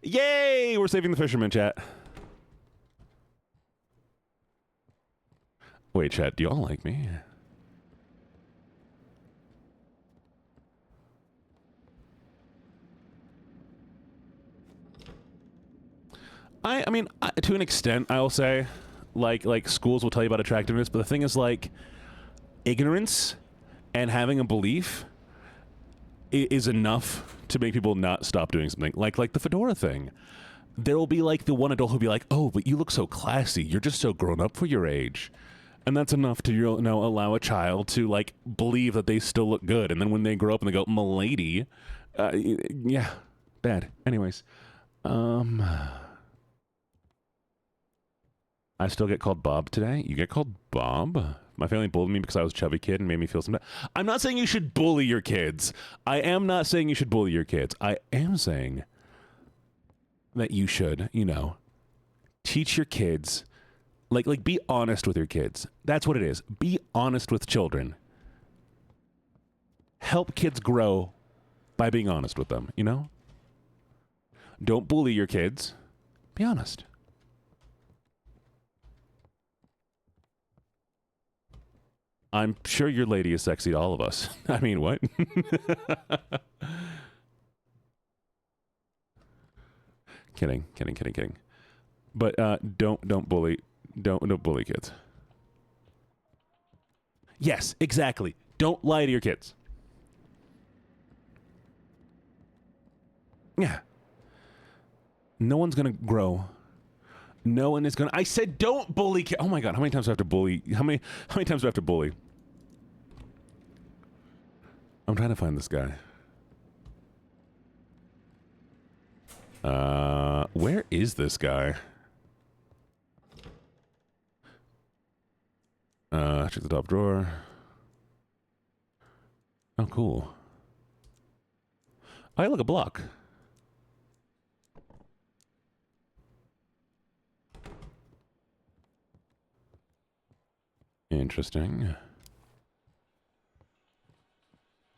Yay! We're saving the fisherman, chat. Wait, chat, do y'all like me? I mean, to an extent, I'll say, like schools will tell you about attractiveness, but the thing is, like, ignorance and having a belief is enough to make people not stop doing something. Like the fedora thing. There will be like the one adult who'll be like, "Oh, but you look so classy. You're just so grown up for your age." And that's enough to allow a child to like believe that they still look good. And then when they grow up and they go, "M'lady," yeah, bad. Anyways, I still get called Bob today. You get called Bob? My family bullied me because I was a chubby kid and made me feel some. I'm not saying you should bully your kids. I am not saying you should bully your kids. I am saying that you should, teach your kids, like be honest with your kids. That's what it is. Be honest with children. Help kids grow by being honest with them, Don't bully your kids. Be honest. I'm sure your lady is sexy to all of us. I mean, what? Kidding. But don't bully kids. Yes, exactly. Don't lie to your kids. Yeah. No one's gonna grow. No one is gonna. I said don't bully kids. Oh my god! How many times do I have to bully? How many times do I have to bully? I'm trying to find this guy. Where is this guy? Check the top drawer. Oh, cool. I look a block. Interesting.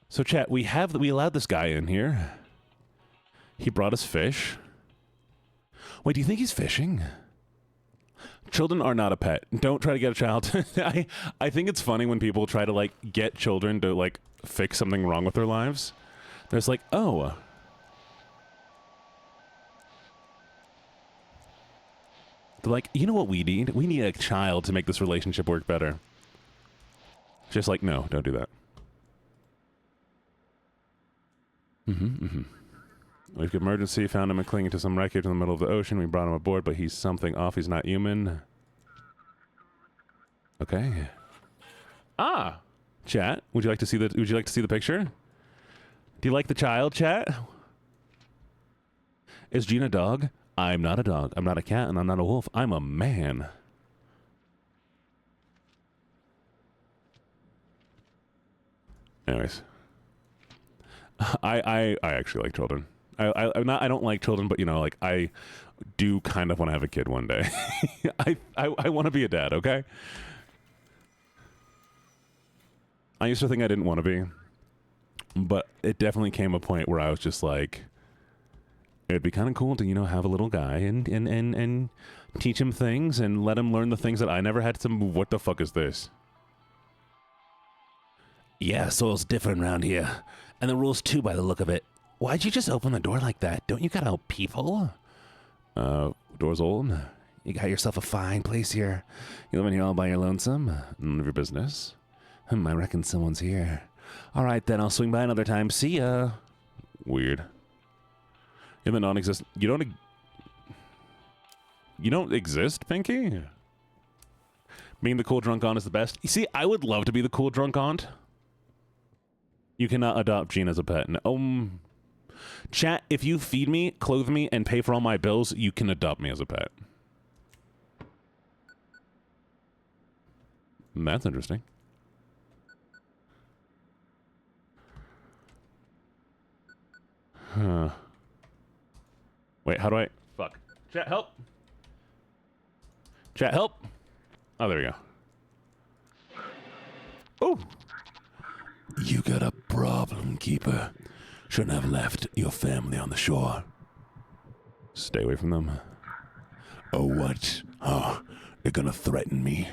So, chat, we allowed this guy in here. He brought us fish. Wait, do you think he's fishing? Children are not a pet. Don't try to get a child. I think it's funny when people try to, like, get children to, like, fix something wrong with their lives. There's like, oh. They're like, you know what we need? We need a child to make this relationship work better. Just like, no, don't do that. We've got emergency, found him clinging to some wreckage in the middle of the ocean. We brought him aboard, but he's something off. He's not human. Okay. Ah, chat. Would you like to see the picture? Do you like the child, chat? Is Gene a dog? I'm not a dog. I'm not a cat, and I'm not a wolf. I'm a man. Anyways. I actually like children. I don't like children, but like I do kind of want to have a kid one day. I want to be a dad, okay? I used to think I didn't want to be, but it definitely came a point where I was just like, it'd be kind of cool to have a little guy and teach him things and let him learn the things that I never had to. What the fuck is this? Yeah, soil's different around here. And the rules too, by the look of it. Why'd you just open the door like that? Don't you gotta help people? Door's old. You got yourself a fine place here. You live in here all by your lonesome. None of your business. I reckon someone's here. Alright then, I'll swing by another time. See ya. Weird. In the non-existent... You don't exist, Pinky? Being the cool drunk aunt is the best. You see, I would love to be the cool drunk aunt. You cannot adopt Gene as a pet. No. Chat, if you feed me, clothe me, and pay for all my bills, you can adopt me as a pet. That's interesting. Huh. Wait, how do I... Fuck. Chat, help! Chat, help! Oh, there we go. Oh! You got a problem, Keeper. Shouldn't have left your family on the shore. Stay away from them. Oh, what? Oh, they're gonna threaten me.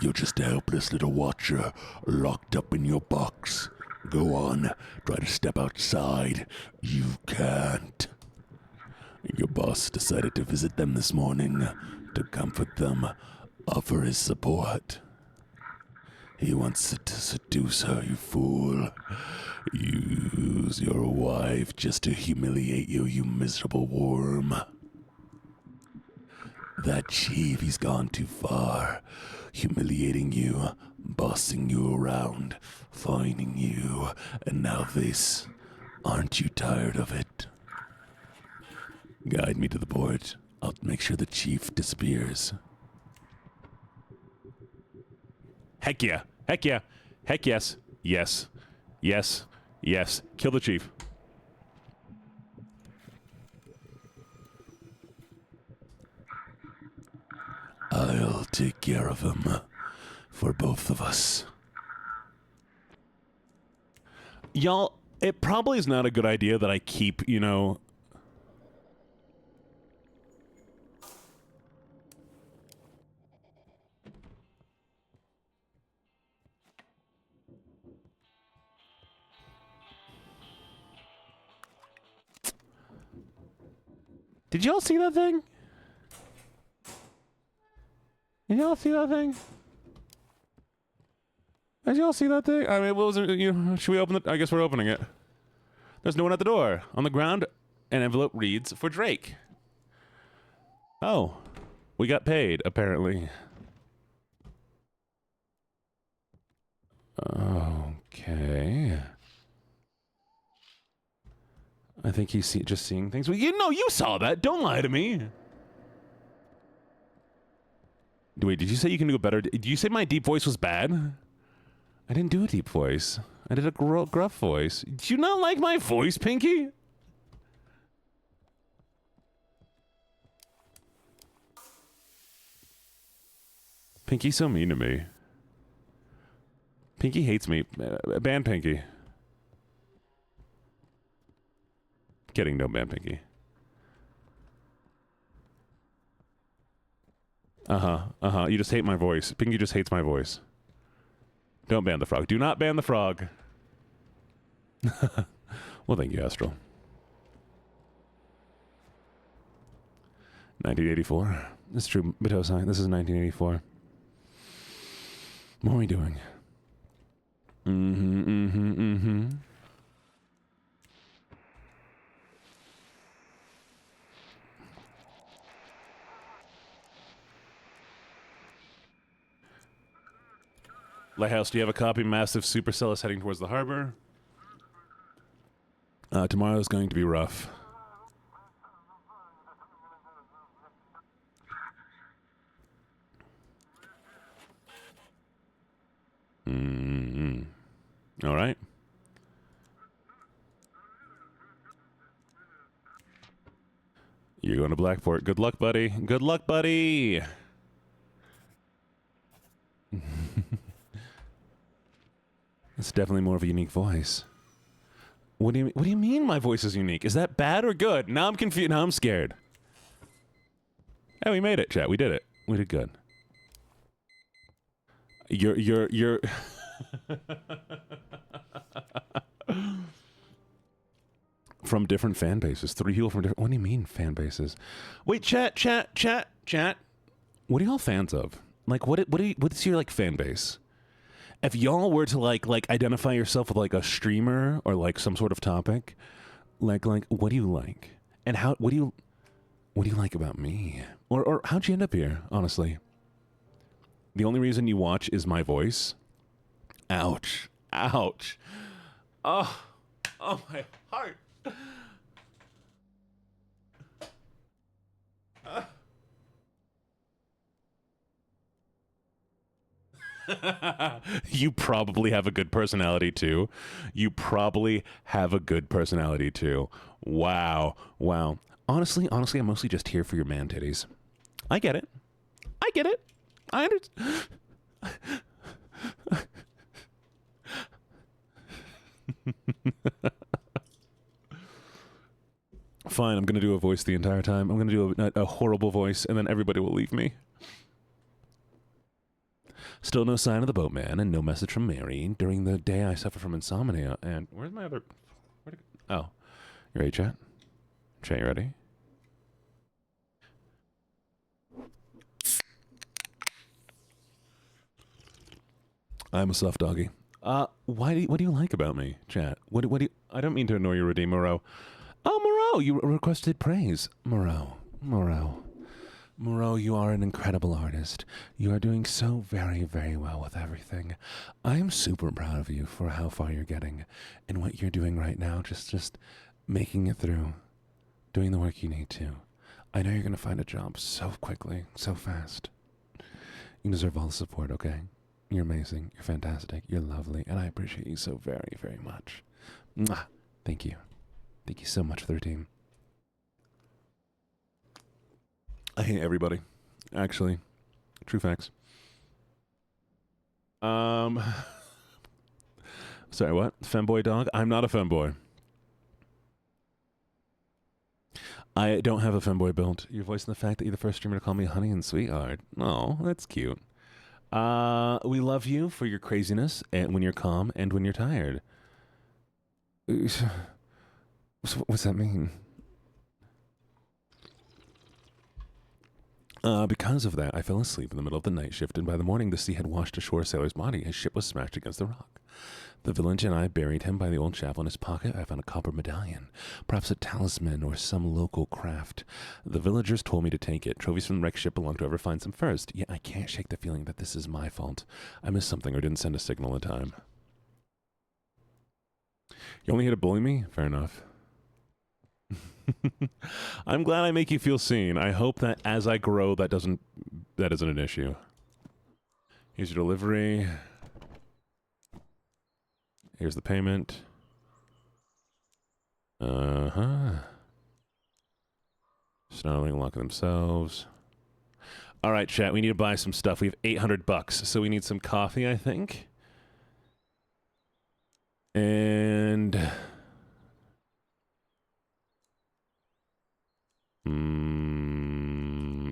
You're just a helpless little watcher locked up in your box. Go on, try to step outside. You can't. Your boss decided to visit them this morning to comfort them, offer his support. He wants to seduce her, you fool. Use your wife just to humiliate you, you miserable worm. That chief, he's gone too far. Humiliating you, bossing you around, finding you, and now this. Aren't you tired of it? Guide me to the port. I'll make sure the chief disappears. Heck yeah. Heck yeah. Heck yes. Yes. Yes. Yes. Kill the chief. I'll take care of him. For both of us. Y'all, it probably is not a good idea that I keep, you know... Did y'all see that thing? Did y'all see that thing? Did y'all see that thing? I mean, what was it? You know, should we open it? I guess we're opening it. There's no one at the door. On the ground, an envelope reads, for Drake. Oh. We got paid, apparently. Okay. I think he's just seeing things. Well, you know, you saw that. Don't lie to me. Wait, did you say you can do a better... Did you say my deep voice was bad? I didn't do a deep voice. I did a gruff voice. Do you not like my voice, Pinky? Pinky's so mean to me. Pinky hates me. Ban Pinky. Kidding, don't ban Pinky. You just hate my voice. Pinky just hates my voice. Don't ban the frog. Do not ban the frog. Well, thank you, Astral. 1984. That's true, Bitosai. This is 1984. What are we doing? Lighthouse, do you have a copy? Massive supercell is heading towards the harbor. Tomorrow's going to be rough. All right. You're going to Blackport. Good luck, buddy. Good luck, buddy. It's definitely more of a unique voice. What do you mean my voice is unique? Is that bad or good? Now I'm confused. Now I'm scared. Hey, we made it, chat. We did it. We did good. You're from different fan bases. 3 people from different... What do you mean, fan bases? Wait, chat. What are y'all fans of? Like, what's your, like, fan base? If y'all were to, like identify yourself with, like, a streamer or, like, some sort of topic, like, what do you like? And what do you like about me? Or how'd you end up here, honestly? The only reason you watch is my voice? Ouch. Ouch. Oh, my heart. You probably have a good personality too. Wow. Honestly, I'm mostly just here for your man titties. I get it. I understand. Fine, I'm gonna do a voice the entire time. I'm gonna do a horrible voice, and then everybody will leave me. Still no sign of the boatman, and no message from Mary. During the day, I suffer from insomnia. And where's my other... Oh. You ready, chat? Chat, you ready? I'm a soft doggy. What do you like about me, chat? What do you... I don't mean to annoy you, Redeem Moreau. Oh, Moreau, you requested praise. Moreau. Moreau, you are an incredible artist. You are doing so very, very well with everything. I am super proud of you for how far you're getting and what you're doing right now. Just making it through, doing the work you need to. I know you're going to find a job so quickly, so fast. You deserve all the support, okay? You're amazing. You're fantastic. You're lovely. And I appreciate you so very, very much. Mwah. Thank you. Thank you so much for the team. I hate everybody. Actually. True facts. Sorry, what? Femboy dog? I'm not a femboy. I don't have a femboy build. You're voicing the fact that you're the first streamer to call me honey and sweetheart. Oh, that's cute. We love you for your craziness and when you're calm and when you're tired. What's that mean? Because of that, I fell asleep in the middle of the night shift, and by the morning the sea had washed ashore a sailor's body. His ship was smashed against the rock. The village and I buried him by the old chapel. In his pocket, I found a copper medallion, perhaps a talisman or some local craft. The villagers told me to take it. Trophies from the wrecked ship belong to whoever finds them first. Yet I can't shake the feeling that this is my fault. I missed something or didn't send a signal in time. You only here to bully me? Fair enough. I'm glad I make you feel seen. I hope that as I grow, that isn't an issue. Here's your delivery. Here's the payment. Snarling, locking themselves. All right, chat. We need to buy some stuff. We have $800, so we need some coffee, I think. And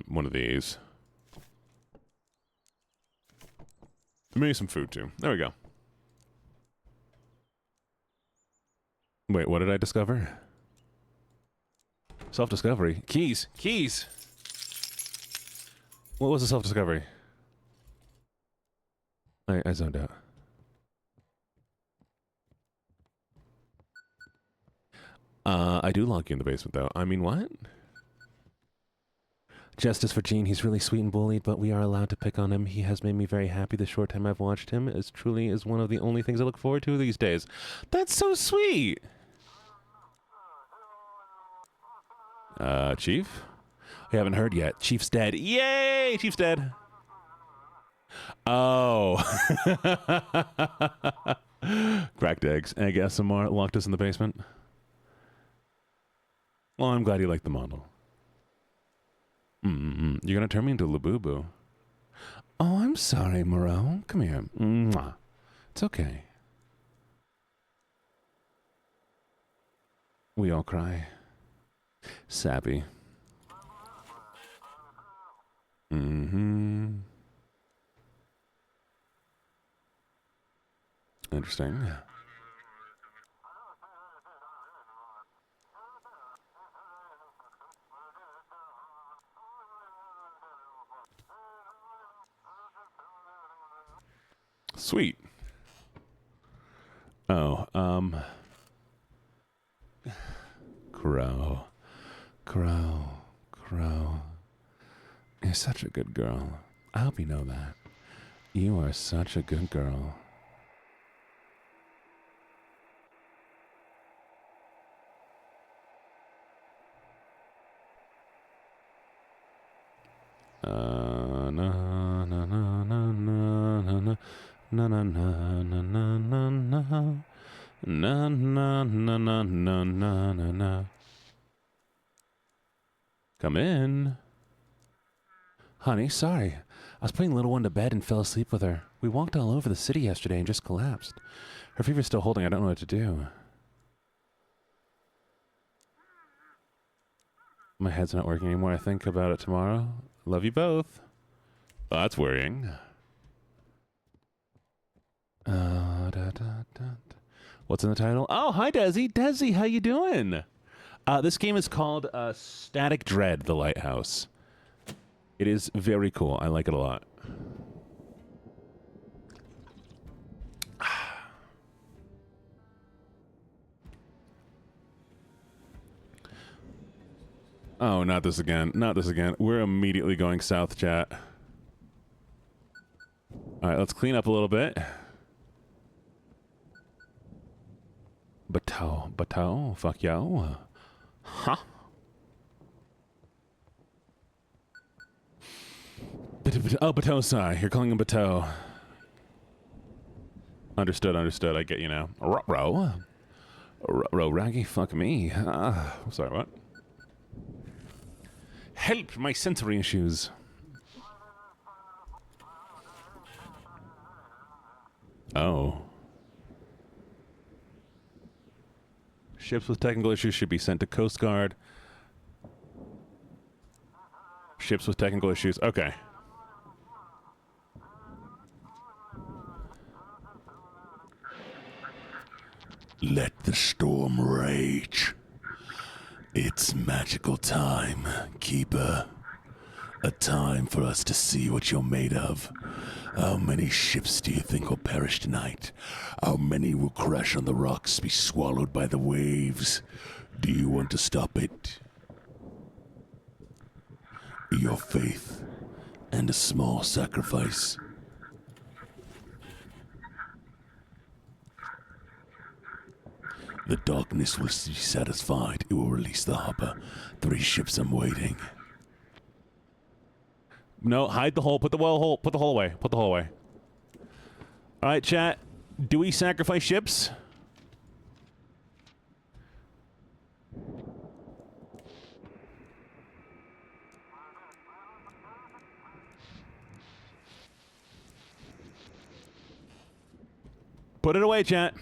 one of these. Maybe some food too. There we go. Wait, what did I discover? Self-discovery. Keys. Keys. What was the self-discovery? I zoned out. I do lock you in the basement, though. I mean, what? Justice for Gene. He's really sweet and bullied, but we are allowed to pick on him. He has made me very happy the short time I've watched him. As truly is one of the only things I look forward to these days. That's so sweet! Chief? We haven't heard yet. Chief's dead. Yay! Chief's dead. Oh. Cracked eggs. I guess some more locked us in the basement. Well, I'm glad you like the model. You're gonna turn me into Labubu. Oh, I'm sorry, Moreau. Come here. Mwah. It's okay. We all cry. Sappy. Interesting. Sweet. Oh, Crow. You're such a good girl. I hope you know that. You are such a good girl. Na na na na na na na na na na na na na na na. Come in. Honey, sorry. I was putting little one to bed and fell asleep with her. We walked all over the city yesterday and just collapsed. Her fever's still holding. I don't know what to do. My head's not working anymore. I think about it tomorrow. Love you both. Oh, that's worrying. What's in the title? Oh, hi, Desi. Desi, how you doing? This game is called Static Dread, The Lighthouse. It is very cool. I like it a lot. Oh, not this again. Not this again. We're immediately going south, chat. All right, let's clean up a little bit. Bateau, fuck yo. Huh? Oh, Bateau, sorry. You're calling him Bateau. Understood. I get you now. Raggy, fuck me. Sorry, what? Help my sensory issues. Oh. Ships with technical issues should be sent to Coast Guard. Ships with technical issues. Okay. Let the storm rage. It's magical time, Keeper. A time for us to see what you're made of. How many ships do you think will perish tonight? How many will crash on the rocks, be swallowed by the waves? Do you want to stop it? Your faith and a small sacrifice. The darkness will be satisfied. It will release the hopper. 3 ships I'm waiting. No, hide the hole. Put the hole. Put the hole away. Put the hole away. All right, chat. Do we sacrifice ships? Put it away, chat.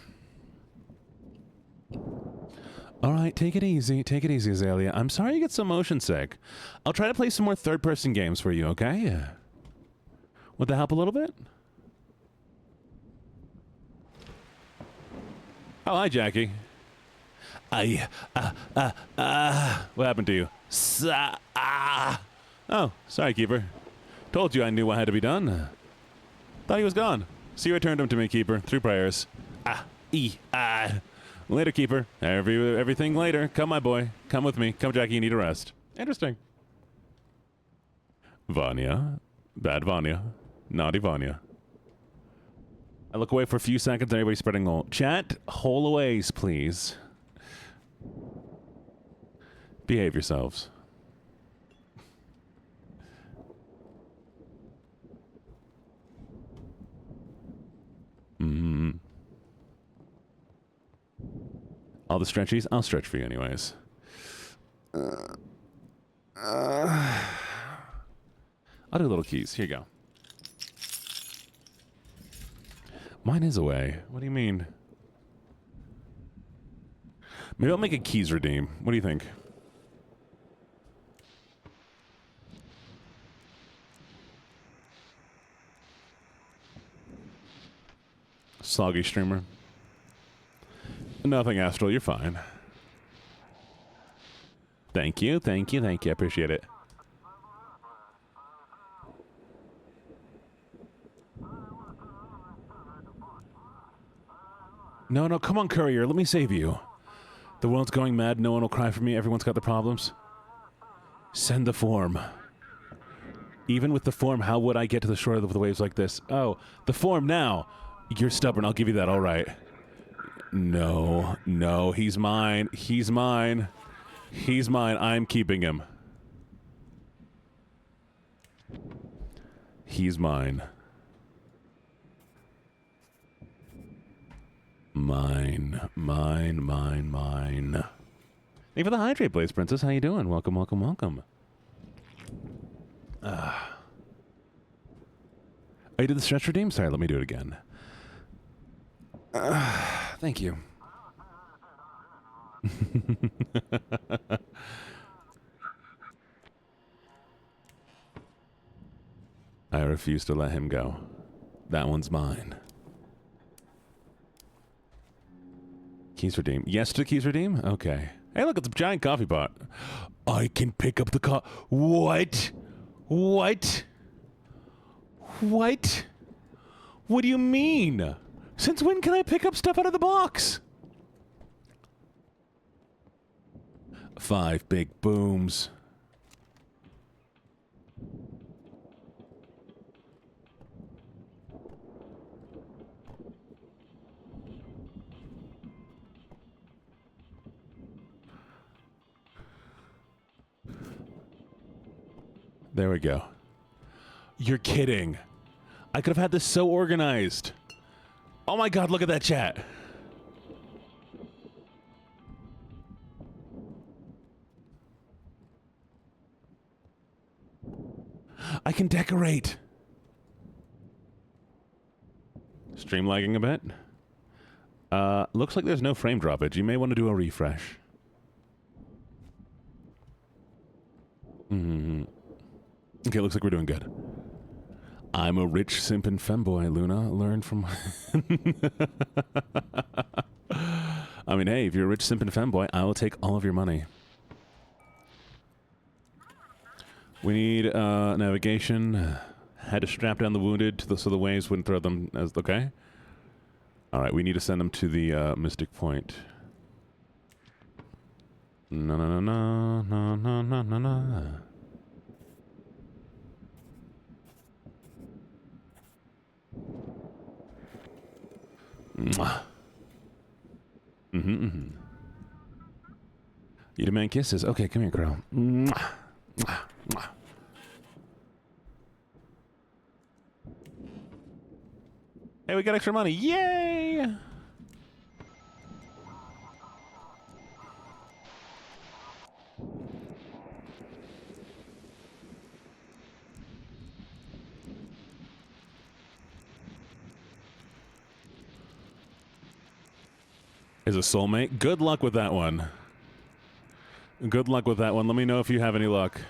All right, take it easy. Take it easy, Azalea. I'm sorry you get so motion sick. I'll try to play some more third-person games for you, okay? Would that help a little bit? Oh, hi, Jackie. What happened to you? Oh, sorry, Keeper. Told you I knew what had to be done. Thought he was gone. So you returned him to me, Keeper, through prayers. Later, Keeper. Everything later. Come, my boy. Come with me. Come, Jackie. You need a rest. Interesting. Vanya. Bad Vanya. Naughty Vanya. I look away for a few seconds. Everybody spreading hole. Chat, hole aways, please. Behave yourselves. All the stretchies? I'll stretch for you anyways. I'll do little keys. Here you go. Mine is away. What do you mean? Maybe I'll make a keys redeem. What do you think? Soggy streamer. Nothing, Astral. You're fine. Thank you. Thank you. Thank you. I appreciate it. No, no. Come on, Courier. Let me save you. The world's going mad. No one will cry for me. Everyone's got the problems. Send the form. Even with the form, how would I get to the shore of the waves like this? Oh, the form now. You're stubborn. I'll give you that. All right. No, no, he's mine. He's mine. He's mine. I'm keeping him. He's mine. Mine. Mine, mine, mine. Thank you for the hydrate, Blaze Princess. How you doing? Welcome, welcome, welcome. Oh, you did the stretch redeem? Sorry, let me do it again. Thank you. I refuse to let him go. That one's mine. Keys redeem. Yes to keys redeem? Okay. Hey, look, it's a giant coffee pot. I can pick up the What? What? What? What do you mean? Since when can I pick up stuff out of the box? 5 big booms. There we go. You're kidding. I could have had this so organized. Oh my god, look at that chat. I can decorate. Stream lagging a bit. Looks like there's no frame droppage. You may want to do a refresh. Okay, looks like we're doing good. I'm a rich simp and femboy, Luna. Learn from... I mean, hey, if you're a rich simp and femboy, I will take all of your money. We need navigation. Had to strap down the wounded so the waves wouldn't throw them as... Okay. All right, we need to send them to the Mystic Point. No, no, no, no, no, no, no, no. Mwah. You demand kisses. Okay, come here, girl. Mwah. Mwah. Mwah. Hey, we got extra money. Yay! Is a soulmate? Good luck with that one. Good luck with that one. Let me know if you have any luck.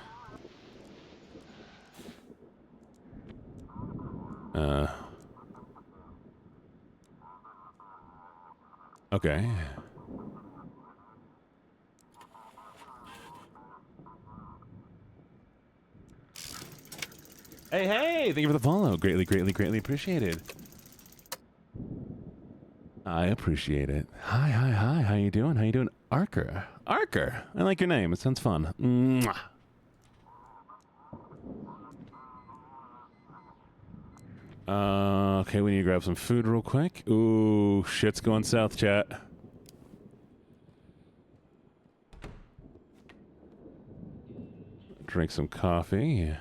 Okay. Hey, hey! Thank you for the follow. Greatly, greatly, greatly appreciated. I appreciate it. Hi, hi, hi. How you doing? How you doing? Arker. Arker. I like your name. It sounds fun. Mwah. Okay, we need to grab some food real quick. Ooh, shit's going south, chat. Drink some coffee.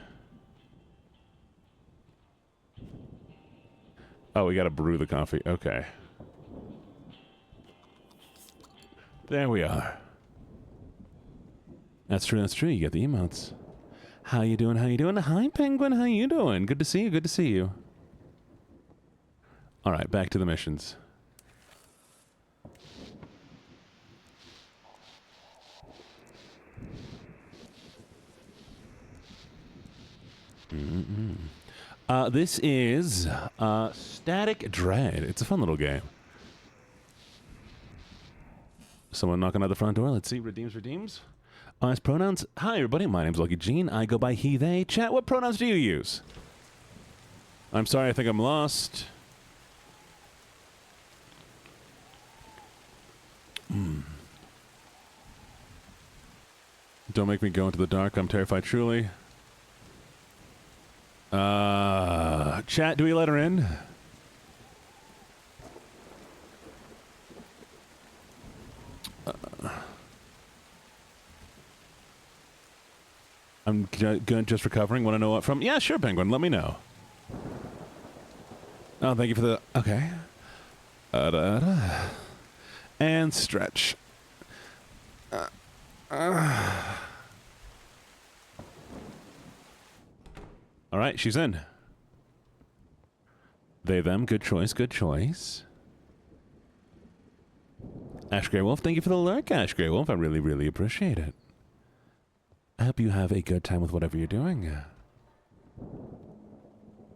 Oh, we gotta brew the coffee. Okay. There we are. That's true, that's true. You get the emotes. How you doing? How you doing? Hi, Penguin. How you doing? Good to see you. Good to see you. All right, back to the missions. This is Static Dread. It's a fun little game. Someone knocking at the front door. Let's see. Redeems. As pronouns. Hi, everybody. My name's LuckyJene. I go by he, they. Chat, what pronouns do you use? I'm sorry. I think I'm lost. Don't make me go into the dark. I'm terrified, truly. Chat, do we let her in? I'm good, just recovering. Want to know what from? Yeah, sure, Penguin. Let me know. Oh, thank you for the... Okay. And stretch. All right, she's in. They, them. Good choice, good choice. Ash Grey Wolf, thank you for the lurk, Ash Grey Wolf. I really, really appreciate it. I hope you have a good time with whatever you're doing.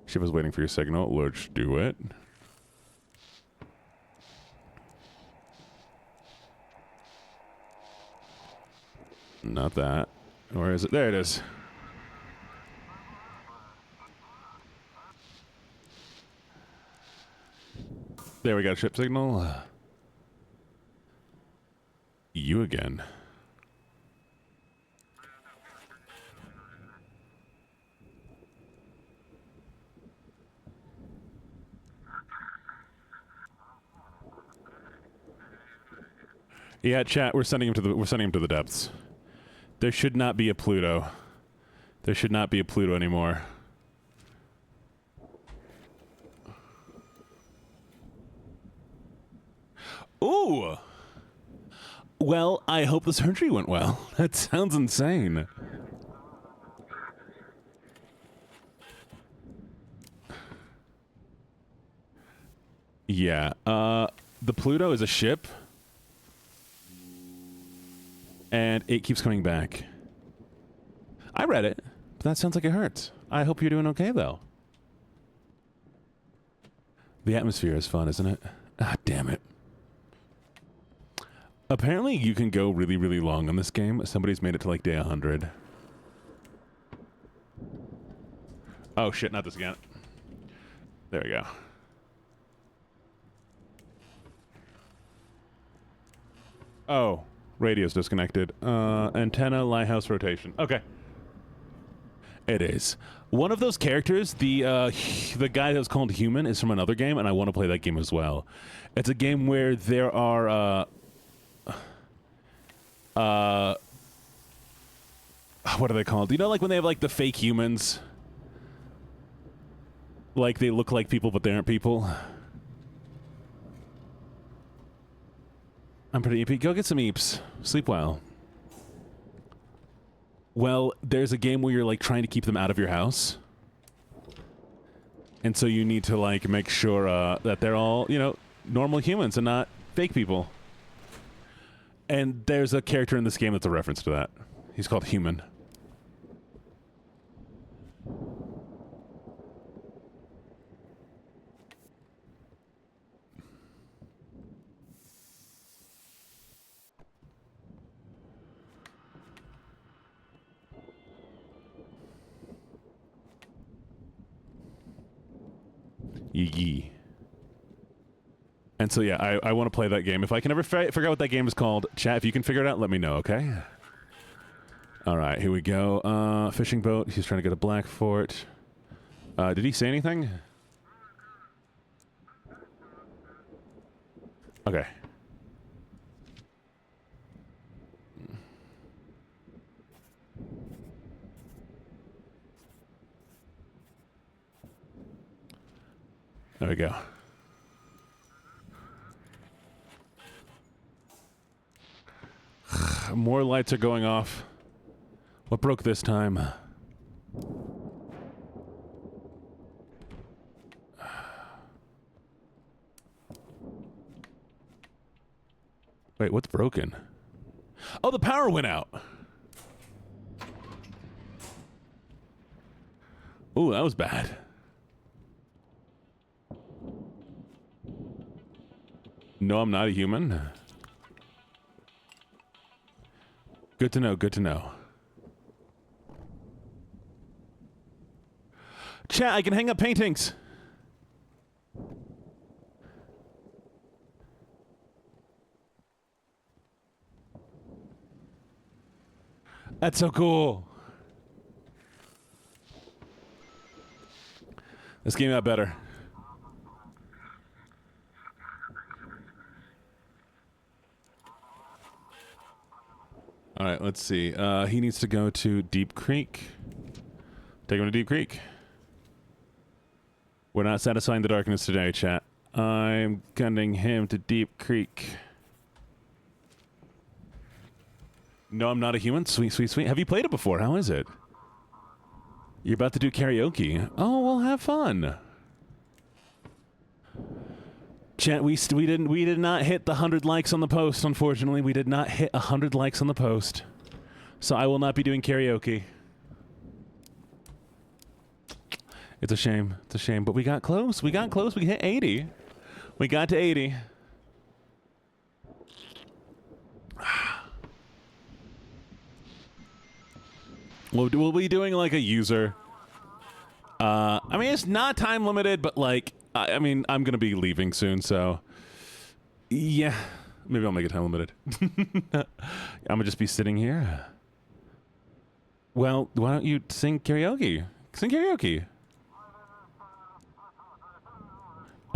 She was waiting for your signal. Let's do it. Not that. Where is it? There it is. There we got a ship signal. You again. Yeah, chat, we're sending him to the depths. There should not be a Pluto. There should not be a Pluto anymore. Ooh! Well, I hope the surgery went well. That sounds insane. Yeah, the Pluto is a ship. And it keeps coming back. I read it, but that sounds like it hurts. I hope you're doing okay, though. The atmosphere is fun, isn't it? Ah, damn it. Apparently, you can go really, really long on this game. Somebody's made it to, like, day 100. Oh, shit, not this again. There we go. Oh, radio's disconnected. Antenna, lighthouse, rotation. Okay. It is. One of those characters, the guy that was called Human, is from another game, and I want to play that game as well. It's a game where there are, what are they called? You know, like when they have, like, the fake humans? Like, they look like people, but they aren't people? I'm pretty eepy. Go get some eeps. Sleep well. Well, there's a game where you're, like, trying to keep them out of your house. And so you need to, like, make sure that they're all, you know, normal humans and not fake people. And there's a character in this game that's a reference to that. He's called Human. Yee. And so, yeah, I want to play that game. If I can ever figure out what that game is called, chat, if you can figure it out, let me know, okay? All right, here we go. Fishing boat. He's trying to go to Black Fort. Did he say anything? Okay. There we go. More lights are going off. What broke this time? Wait, what's broken? Oh, the power went out. Ooh, that was bad. No, I'm not a human. Good to know, good to know. Chat, I can hang up paintings. That's so cool. This game got better. All right, let's see. He needs to go to Deep Creek. Take him to Deep Creek. We're not satisfying the darkness today, chat. I'm gunning him to Deep Creek. No, I'm not a human. Sweet, sweet, sweet. Have you played it before? How is it? You're about to do karaoke. Oh, well, have fun. Chat, we did not hit the 100 likes on the post, unfortunately. We did not hit 100 likes on the post. So I will not be doing karaoke. It's a shame. It's a shame. But we got close. We got close. We hit 80. We got to 80. We'll be doing like a user. I mean, it's not time limited, but like, I mean, I'm going to be leaving soon, so yeah, maybe I'll make it time limited. I'm going to just be sitting here. Well, why don't you sing karaoke? Sing karaoke.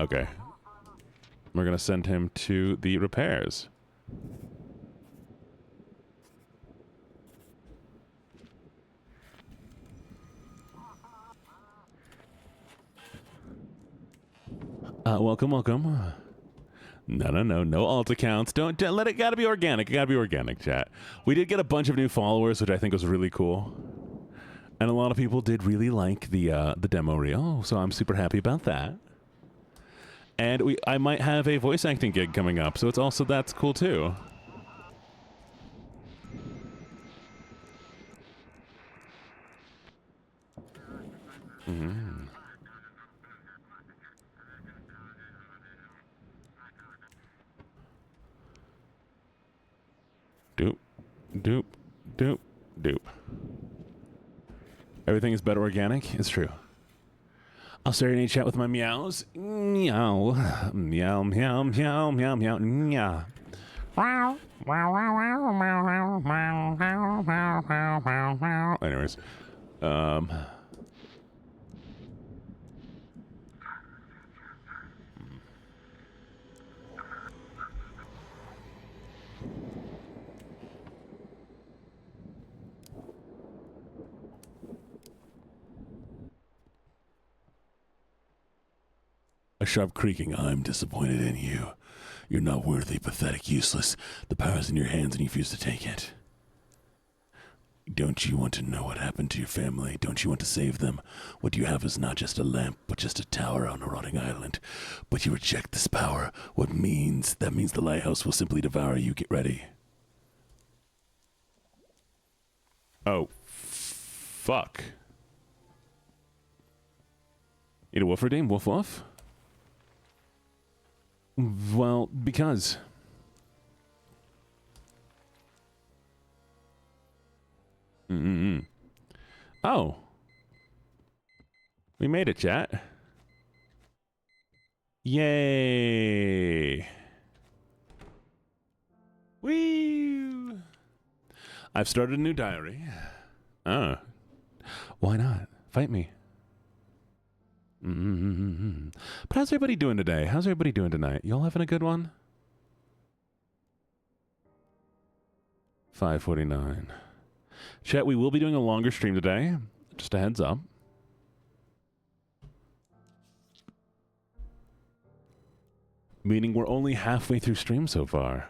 Okay. We're going to send him to the repairs. Welcome, welcome. No alt accounts. Don't let it. Gotta be organic. It gotta be organic, chat. We did get a bunch of new followers, which I think was really cool, and a lot of people did really like the demo reel. So I'm super happy about that. And I might have a voice acting gig coming up, so that's cool too. Mm-hmm. Doop, doop, doop, doop. Everything is better organic. It's true. I'll start any chat with my meows. Meow, meow, meow, meow, meow, meow, meow. Anyways, a sharp creaking. I'm disappointed in you. You're not worthy, pathetic, useless. The power's in your hands and you refuse to take it. Don't you want to know what happened to your family? Don't you want to save them? What you have is not just a lamp, but just a tower on a rotting island. But you reject this power. That means the lighthouse will simply devour you. Get ready. Oh, fuck. Eat a woof redeem? Woof woof? Well, because... Oh. We made it, chat. Yay. Whee! I've started a new diary. Oh. Why not? Fight me. But how's everybody doing today? How's everybody doing tonight? Y'all having a good one? 5:49. Chat, we will be doing a longer stream today. Just a heads up. Meaning we're only halfway through stream so far.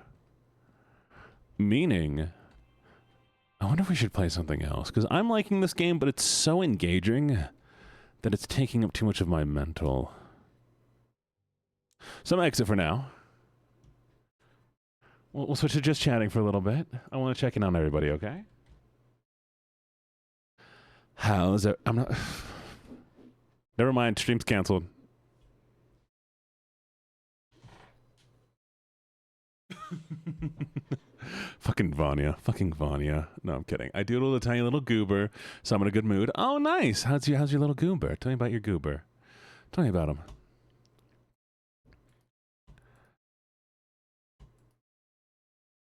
Meaning, I wonder if we should play something else. Because I'm liking this game, but it's so engaging that it's taking up too much of my mental. So I'm gonna exit for now. We'll switch to just chatting for a little bit. I want to check in on everybody, okay? How's it? I'm not... Never mind, stream's canceled. Fucking Vanya. Fucking Vanya. No, I'm kidding. I doodled a tiny little goober, so I'm in a good mood. Oh, nice. How's your little goober? Tell me about your goober. Tell me about him.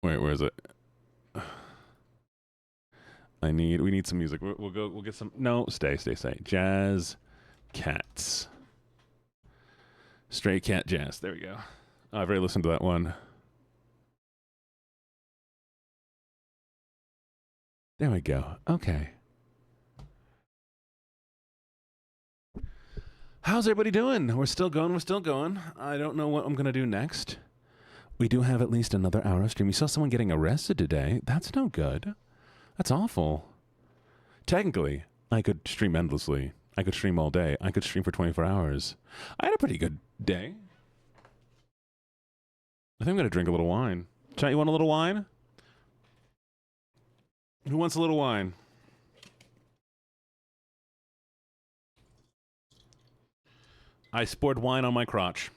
Wait, where is it? We need some music. We'll get some. No, stay. Jazz cats. Stray cat jazz. There we go. Oh, I've already listened to that one. There we go. Okay. How's everybody doing? We're still going. I don't know what I'm going to do next. We do have at least another hour of stream. We saw someone getting arrested today. That's no good. That's awful. Technically, I could stream endlessly. I could stream all day. I could stream for 24 hours. I had a pretty good day. I think I'm going to drink a little wine. Chat, you want a little wine? Who wants a little wine? I poured wine on my crotch.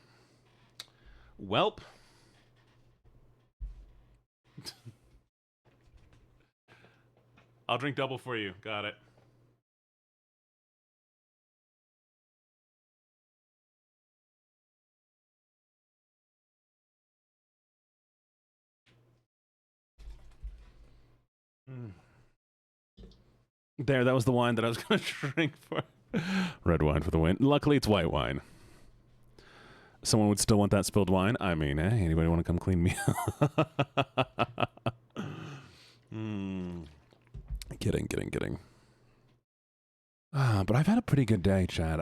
Welp. I'll drink double for you. Got it. There, that was the wine that I was going to drink for. Red wine for the win. Luckily, it's white wine. Someone would still want that spilled wine? I mean, hey, anybody want to come clean me up? Kidding. But I've had a pretty good day, Chad.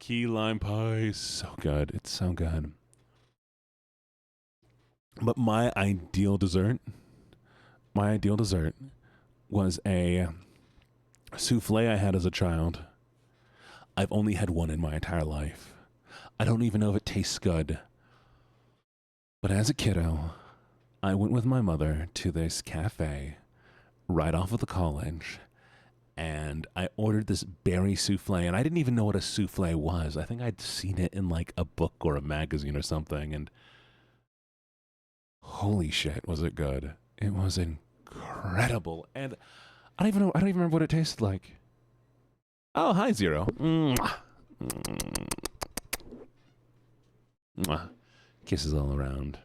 Key lime pie is so good. It's so good. But my ideal dessert was a souffle I had as a child. I've only had one in my entire life. I don't even know if it tastes good. But as a kiddo, I went with my mother to this cafe right off of the college, and I ordered this berry souffle, and I didn't even know what a souffle was. I think I'd seen it in like a book or a magazine or something, and holy shit, was it good. It was incredible. And I don't even remember what it tasted like. Oh, hi, Zero. Mwah. Mwah. Kisses all around.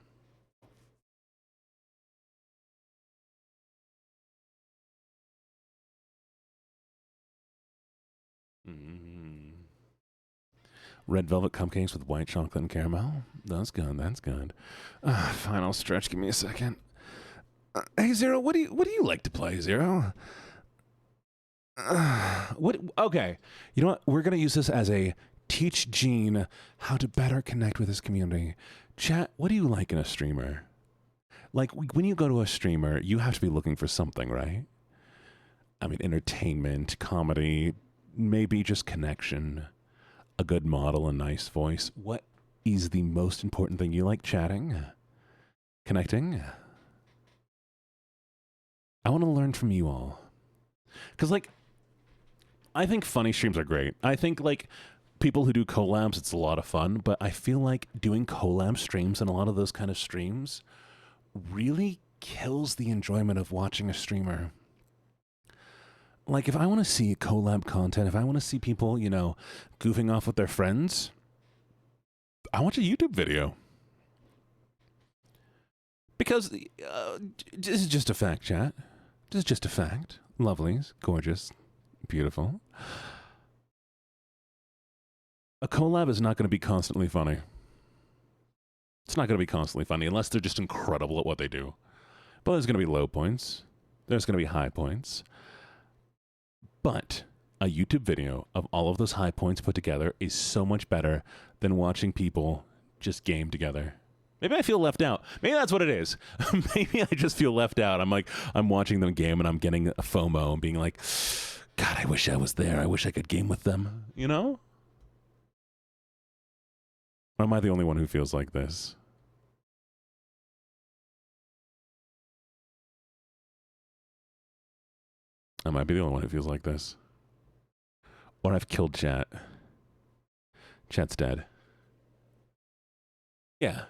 Red velvet cupcakes with white chocolate and caramel. That's good. That's good. Fine, I'll stretch. Give me a second. Hey, Zero, what do you like to play, Zero? What? Okay. You know what? We're gonna use this as a teach Gene how to better connect with his community. Chat, what do you like in a streamer? Like, when you go to a streamer, you have to be looking for something, right? I mean, entertainment, comedy, maybe just connection, a good model, a nice voice. What is the most important thing you like? Chatting? Connecting? I want to learn from you all. Because, like, I think funny streams are great. I think, like, people who do collabs, it's a lot of fun, but I feel like doing collab streams and a lot of those kind of streams really kills the enjoyment of watching a streamer. Like, if I want to see collab content, if I want to see people, you know, goofing off with their friends, I watch a YouTube video. Because this is just a fact, chat. This is just a fact. Lovelies, gorgeous, beautiful. A collab is not going to be constantly funny. It's not going to be constantly funny unless they're just incredible at what they do. But there's going to be low points. There's going to be high points. But a YouTube video of all of those high points put together is so much better than watching people just game together. Maybe I feel left out. Maybe that's what it is. Maybe I just feel left out. I'm watching them game and I'm getting a FOMO and being like, God, I wish I was there. I wish I could game with them. You know? Or am I the only one who feels like this? I might be the only one who feels like this. Or I've killed chat. Chat's dead. Yeah.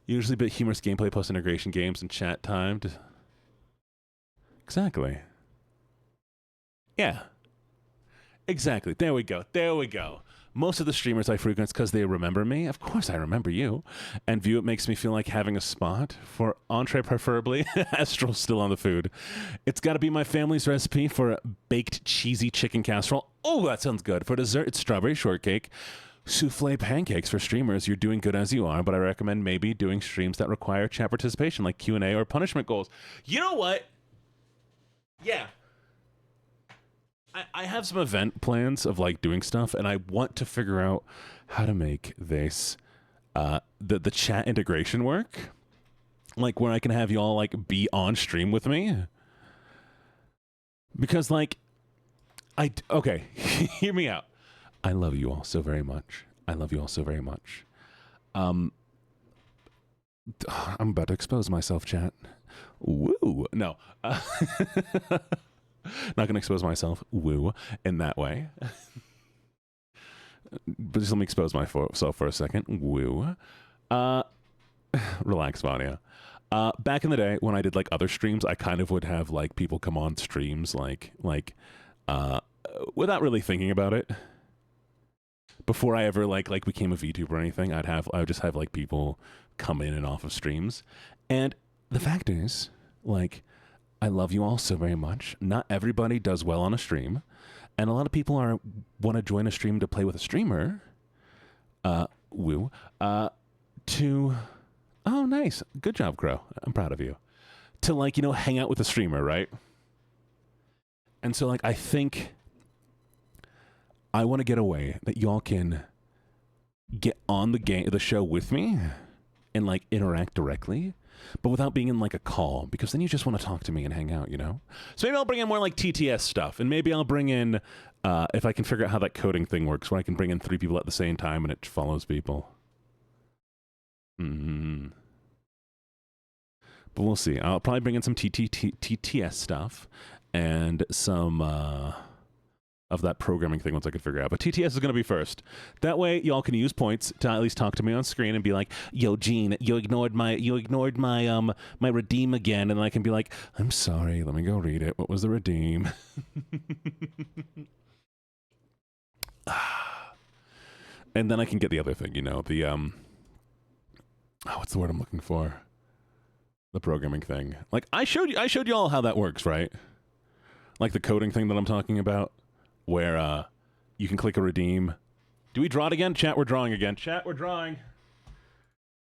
Usually a bit humorous gameplay plus integration games and chat timed. Exactly. Yeah. Exactly. There we go. There we go. Most of the streamers I frequent because they remember me. Of course I remember you. And View It makes me feel like having a spot for entree preferably. Astral's still on the food. It's got to be my family's recipe for baked cheesy chicken casserole. Oh, that sounds good. For dessert, it's strawberry shortcake. Souffle pancakes for streamers. You're doing good as you are, but I recommend maybe doing streams that require chat participation like Q&A or punishment goals. You know what? Yeah. I have some event plans of like doing stuff, and I want to figure out how to make this the chat integration work, like where I can have you all like be on stream with me. Because like okay, hear me out. I love you all so very much. I love you all so very much. I'm about to expose myself, chat. Woo! No. Not going to expose myself, woo, in that way. But just let me expose myself for a second, woo. Relax, Vanya. Back in the day, when I did, like, other streams, I kind of would have, like, people come on streams, like, without really thinking about it. Before I ever, like became a VTuber or anything, I would just have, like, people come in and off of streams. And the fact is, like, I love you all so very much. Not everybody does well on a stream, and a lot of people want to join a stream to play with a streamer. Woo. Oh, nice. Good job, Crow. I'm proud of you. To, like, you know, hang out with a streamer, right? And so, like, I think I want to get a way that y'all can get on the show with me and like interact directly, but without being in like a call, because then you just want to talk to me and hang out, you know? So maybe I'll bring in more like TTS stuff, and maybe I'll bring in, if I can figure out how that coding thing works, where I can bring in 3 people at the same time and it follows people. But we'll see. I'll probably bring in some TTS stuff and some of that programming thing once I can figure out. But TTS is going to be first. That way, y'all can use points to at least talk to me on screen and be like, "Yo, Gene, you ignored my my redeem again," and I can be like, "I'm sorry. Let me go read it. What was the redeem?" And then I can get the other thing, you know, the what's the word I'm looking for? The programming thing. Like I showed you all how that works, right? Like the coding thing that I'm talking about, where you can click a redeem. Do we draw it again? Chat, we're drawing again. Chat, we're drawing.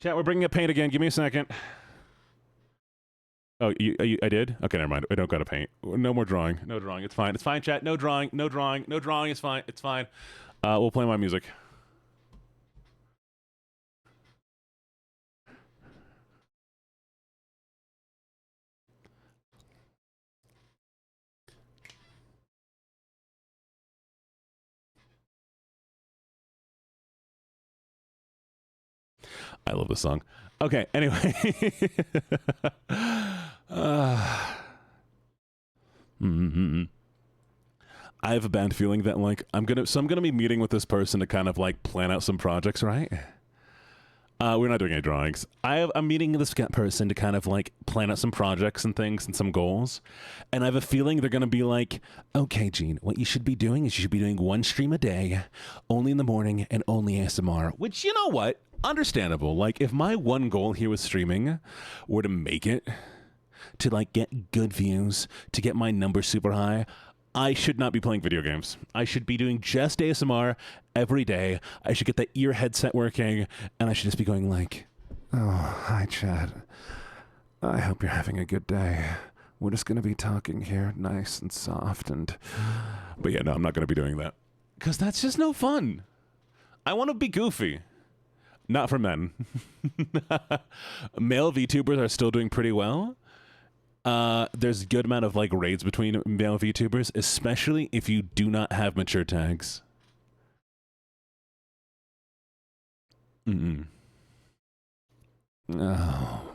Chat, we're bringing up paint again. Give me a second. Oh, I did? Okay, never mind. I don't got to paint. No more drawing. No drawing. It's fine. It's fine, chat. No drawing. No drawing. No drawing. It's fine. It's fine. We'll play my music. I love this song. Okay, anyway. I have a bad feeling that like I'm gonna be meeting with this person to kind of like plan out some projects, right? We're not doing any drawings. I'm meeting this person to kind of like plan out some projects and things and some goals. And I have a feeling they're going to be like, okay, Gene, what you should be doing is you should be doing 1 stream a day, only in the morning and only ASMR, which, you know what? Understandable. Like if my one goal here with streaming were to make it, to like get good views, to get my numbers super high, I should not be playing video games. I should be doing just ASMR every day. I should get that ear headset working, and I should just be going like, "Oh, hi, Chad. I hope you're having a good day. We're just going to be talking here nice and soft and..." But yeah, no, I'm not going to be doing that. Because that's just no fun. I want to be goofy. Not for men. Male VTubers are still doing pretty well. There's a good amount of like raids between male VTubers, especially if you do not have mature tags. Oh,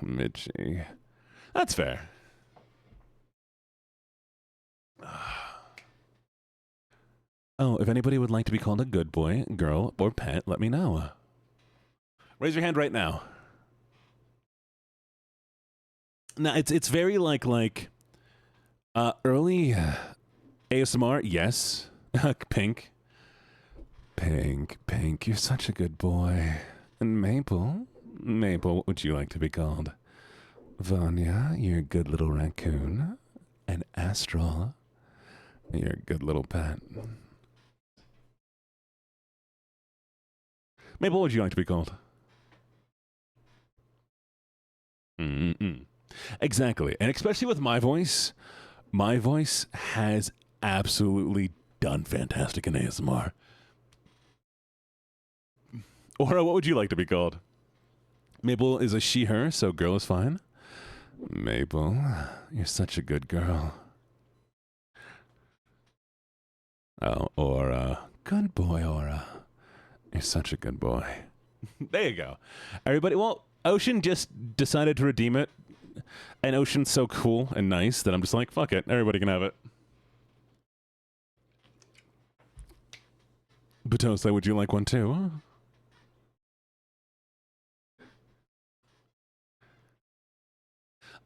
Mitchie. That's fair. Oh, if anybody would like to be called a good boy, girl, or pet, let me know. Raise your hand right now. Now it's very like early ASMR, yes. Pink, you're such a good boy. And Maple, what would you like to be called? Vanya, you're a good little raccoon. And Astral, you're a good little pet. Maple, what would you like to be called? Exactly. And especially with my voice has absolutely done fantastic in ASMR. Or what would you like to be called? Maple is a she, her, so girl is fine. Maple, you're such a good girl. Oh, Aura. Good boy, Aura. You're such a good boy. There you go. Everybody, well, Ocean just decided to redeem it. And Ocean's so cool and nice that I'm just like, fuck it. Everybody can have it. Batose, would you like one too?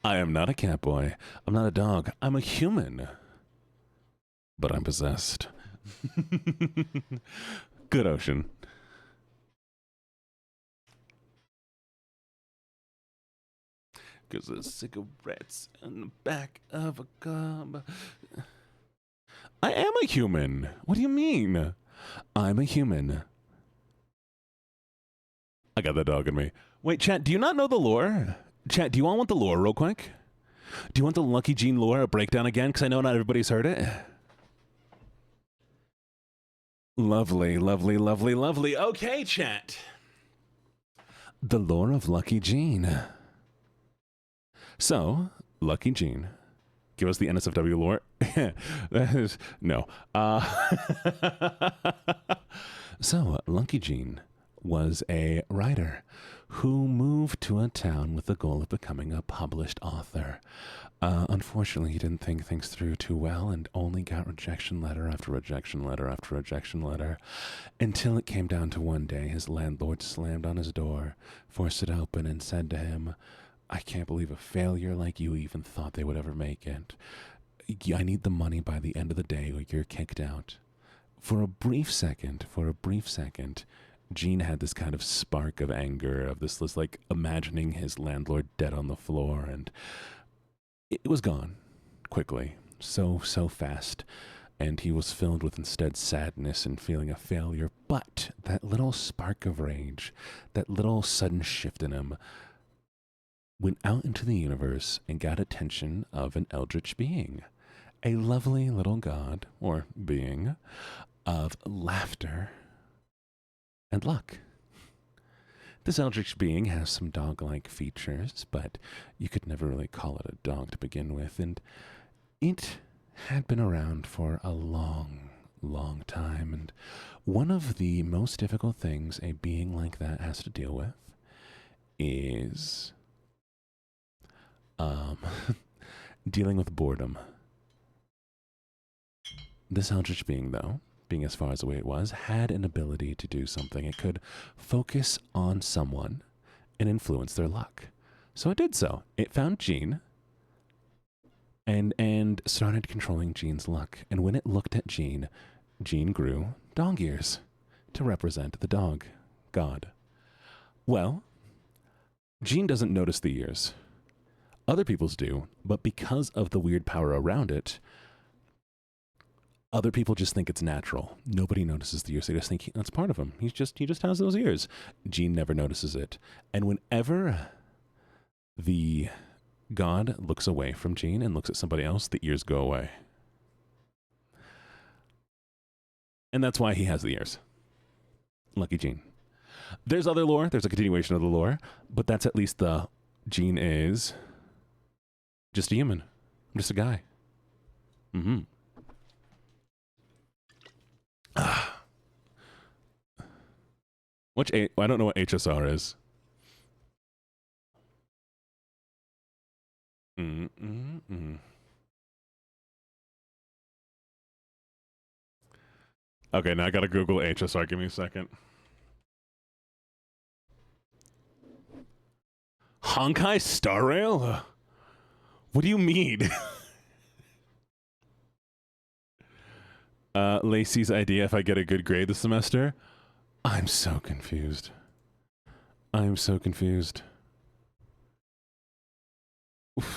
I am not a cat boy. I'm not a dog. I'm a human. But I'm possessed. Good, Ocean. Because there's cigarettes in the back of a cub. I am a human. What do you mean? I'm a human. I got that dog in me. Wait, chat, do you not know the lore? Chat, do you all want the lore real quick? Do you want the LuckyJene lore breakdown again? Because I know not everybody's heard it. Lovely, lovely, lovely, lovely. Okay, chat. The lore of LuckyJene. So, LuckyJene. Give us the NSFW lore. That is, no. So, LuckyJene was a writer who moved to a town with the goal of becoming a published author. Unfortunately, he didn't think things through too well and only got rejection letter after rejection letter after rejection letter until it came down to one day his landlord slammed on his door, forced it open, and said to him, "I can't believe a failure like you even thought they would ever make it. I need the money by the end of the day or you're kicked out." For a brief second, Gene had this kind of spark of anger, of this like imagining his landlord dead on the floor, and it was gone quickly, so fast, and he was filled with instead sadness and feeling a failure. But that little spark of rage, that little sudden shift in him, went out into the universe and got attention of an eldritch being, a lovely little god, or being, of laughter and luck. This eldritch being has some dog-like features, but you could never really call it a dog to begin with, and it had been around for a long, long time, and one of the most difficult things a being like that has to deal with is dealing with boredom. This eldritch being, though, being as far as away it was, had an ability to do something. It could focus on someone and influence their luck. So it did so. It found Gene and started controlling Gene's luck. And when it looked at Gene, Gene grew dog ears to represent the dog god. Well, Gene doesn't notice the ears. Other people's do, but because of the weird power around it, other people just think it's natural. Nobody notices the ears. They just think that's part of him. He just has those ears. Gene never notices it. And whenever the god looks away from Gene and looks at somebody else, the ears go away. And that's why he has the ears. Lucky Gene. There's other lore. There's a continuation of the lore. But that's at least the Gene is just a human. I'm just a guy. Mm-hmm. I don't know what HSR is. Okay, now I gotta Google HSR. Give me a second. Honkai Star Rail? What do you mean? Lacey's idea if I get a good grade this semester? I'm so confused. I'm so confused.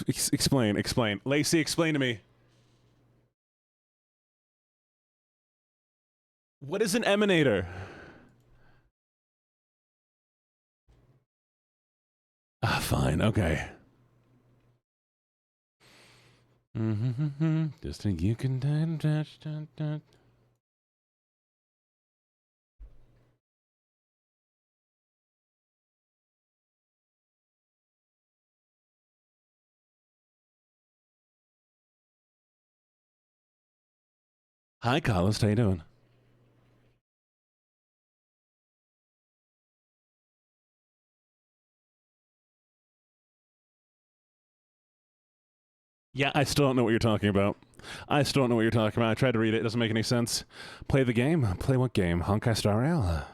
Explain. Lacey, explain to me. What is an emanator? Fine, okay. Just think you can touch. Hi, Carlos. How you doing? Yeah, I still don't know what you're talking about. I tried to read it. It doesn't make any sense. Play the game? Play what game? Honkai Star Rail?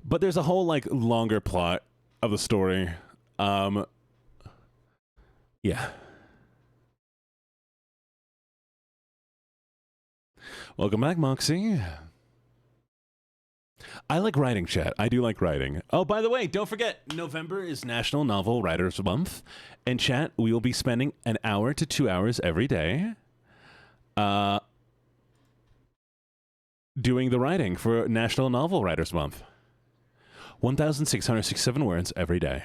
But there's a whole, like, longer plot of the story. Yeah. Welcome back, Moxie. I like writing, chat. I do like writing. Oh, by the way, don't forget, November is National Novel Writers Month. And chat, we will be spending an hour to 2 hours every day doing the writing for National Novel Writers Month. 1,667 words every day.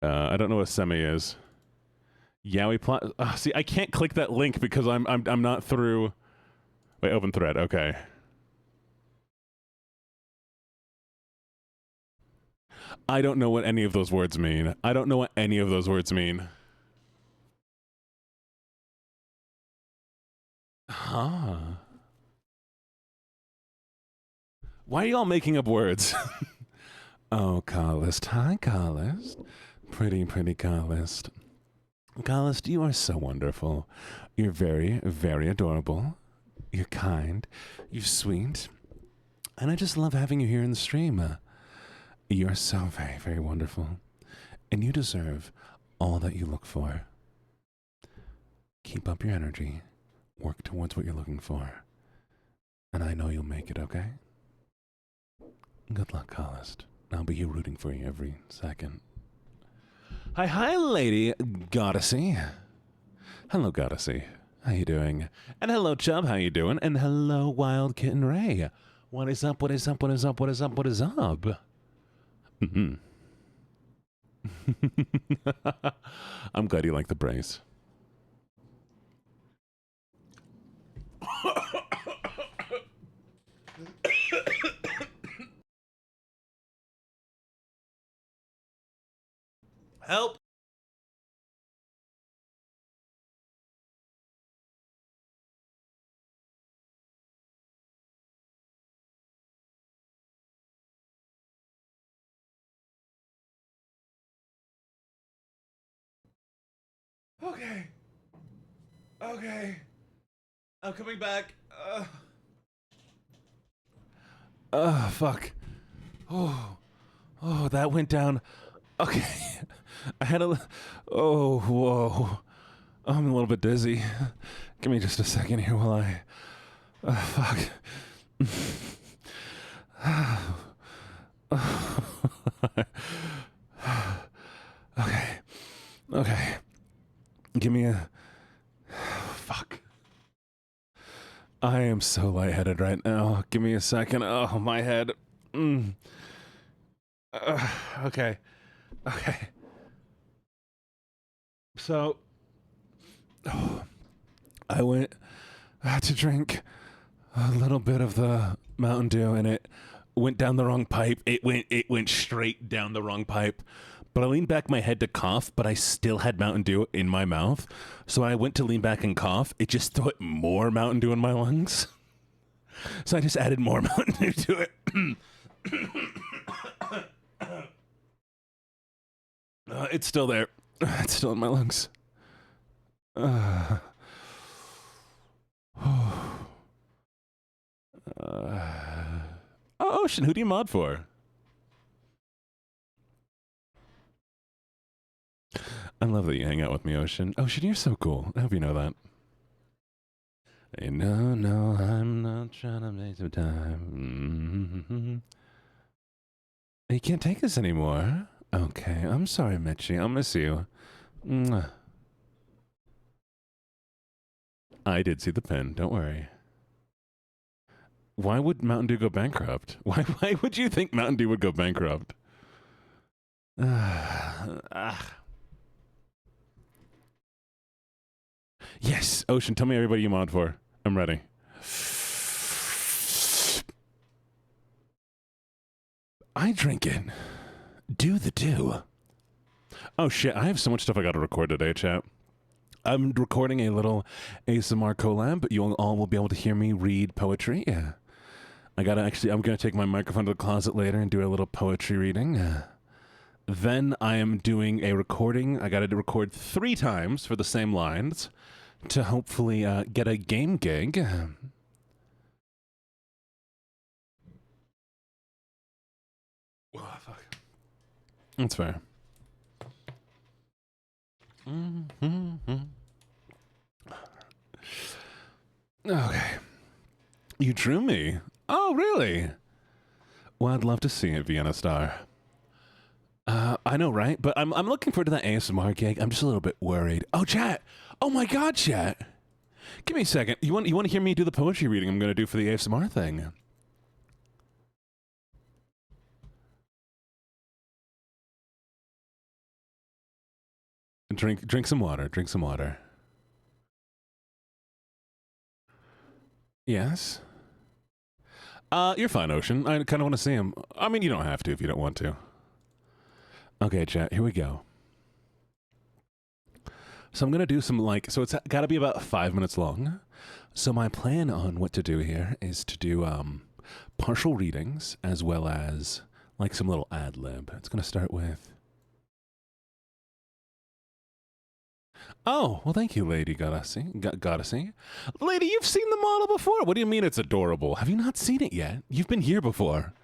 I don't know what semi is. Yeah, we plot. See, I can't click that link because I'm not through. Wait, open thread. Okay. I don't know what any of those words mean. I don't know what any of those words mean. Huh. Why are you all making up words? Oh, Carlist. Hi, Carlist. Pretty Carlist. Carlist, you are so wonderful. You're very, very adorable. You're kind. You're sweet. And I just love having you here in the stream. You're so very, very wonderful. And you deserve all that you look for. Keep up your energy. Work towards what you're looking for. And I know you'll make it, okay? Good luck, Carlist. I'll be here rooting for you every second. Hi, lady Goddessy. Hello, Goddessy. How you doing? And hello, Chubb. How you doing? And hello, Wild Kitten Ray. What is up? What is up? What is up? What is up? What is up? Mm-hmm. I'm glad you like the brace. Help! Okay. Okay. I'm coming back. Fuck. Oh, that went down. Okay. I had a. Oh, whoa. I'm a little bit dizzy. Give me just a second here while I. Fuck. Okay. Okay. Give me a. Fuck. I am so lightheaded right now. Give me a second. Oh, my head. Okay. Okay. So, I went to drink a little bit of the Mountain Dew, and it went down the wrong pipe. It went straight down the wrong pipe. But I leaned back my head to cough, but I still had Mountain Dew in my mouth. So when I went to lean back and cough, it just threw more Mountain Dew in my lungs. So I just added more Mountain Dew to it. It's still there. It's still in my lungs. Oh, Ocean, who do you mod for? I love that you hang out with me, Ocean. Ocean, you're so cool. I hope you know that. Hey, no, I'm not trying to make some time. You can't take this anymore. Okay, I'm sorry, Mitchie. I'll miss you. Mwah. I did see the pen. Don't worry. Why would Mountain Dew go bankrupt? Why would you think Mountain Dew would go bankrupt? Yes, Ocean, tell me everybody you mod for. I'm ready. I drink it. Do the do. Oh shit, I have so much stuff I gotta record today, chat. I'm recording a little ASMR collab. You all will be able to hear me read poetry. Yeah. I'm gonna take my microphone to the closet later and do a little poetry reading. Then I am doing a recording. I gotta record 3 times for the same lines to hopefully get a game gig. Oh, fuck. That's fair. Okay. You drew me? Oh, really? Well, I'd love to see it, Vienna Star. I know, right? But I'm looking forward to that ASMR gig. I'm just a little bit worried. Oh, chat. Oh my God, chat. Give me a second. You want to hear me do the poetry reading I'm going to do for the ASMR thing? Drink some water. Drink some water. Yes. You're fine, Ocean. I kind of want to see him. I mean, you don't have to if you don't want to. Okay, chat. Here we go. So I'm gonna do some so it's got to be about 5 minutes long. So my plan on what to do here is to do partial readings as well as like some little ad lib. It's gonna start with. Oh, well, thank you, Lady Goddessy. Lady, you've seen the model before. What do you mean it's adorable? Have you not seen it yet? You've been here before.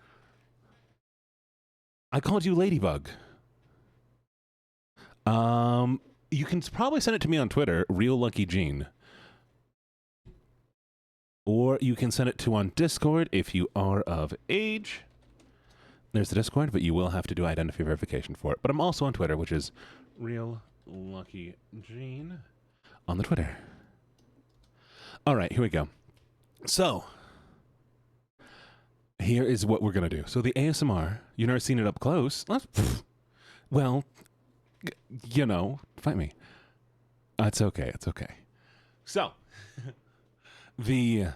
I called you Ladybug. You can probably send it to me on Twitter, RealLuckyJene. Or you can send it to on Discord if you are of age. There's the Discord, but you will have to do identity verification for it. But I'm also on Twitter, which is RealLuckyJene on the Twitter. All right, here we go. So, here is what we're going to do. So the ASMR, you've never seen it up close. Well, you know, fight me. It's okay. It's okay. So, the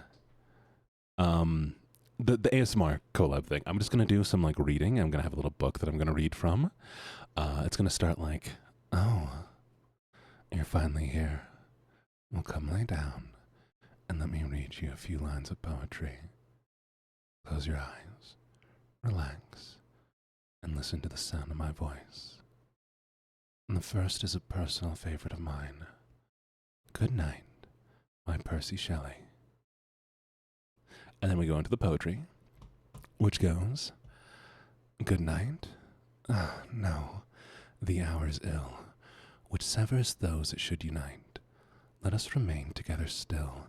ASMR collab thing. I'm just gonna do some like reading. I'm gonna have a little book that I'm gonna read from. It's gonna start like, oh, you're finally here. Well, come lay down and let me read you a few lines of poetry. Close your eyes, relax, and listen to the sound of my voice. And the first is a personal favorite of mine. Good night, by Percy Shelley. And then we go into the poetry, which goes, good night. Ah, no, the hour is ill, which severs those it should unite. Let us remain together still,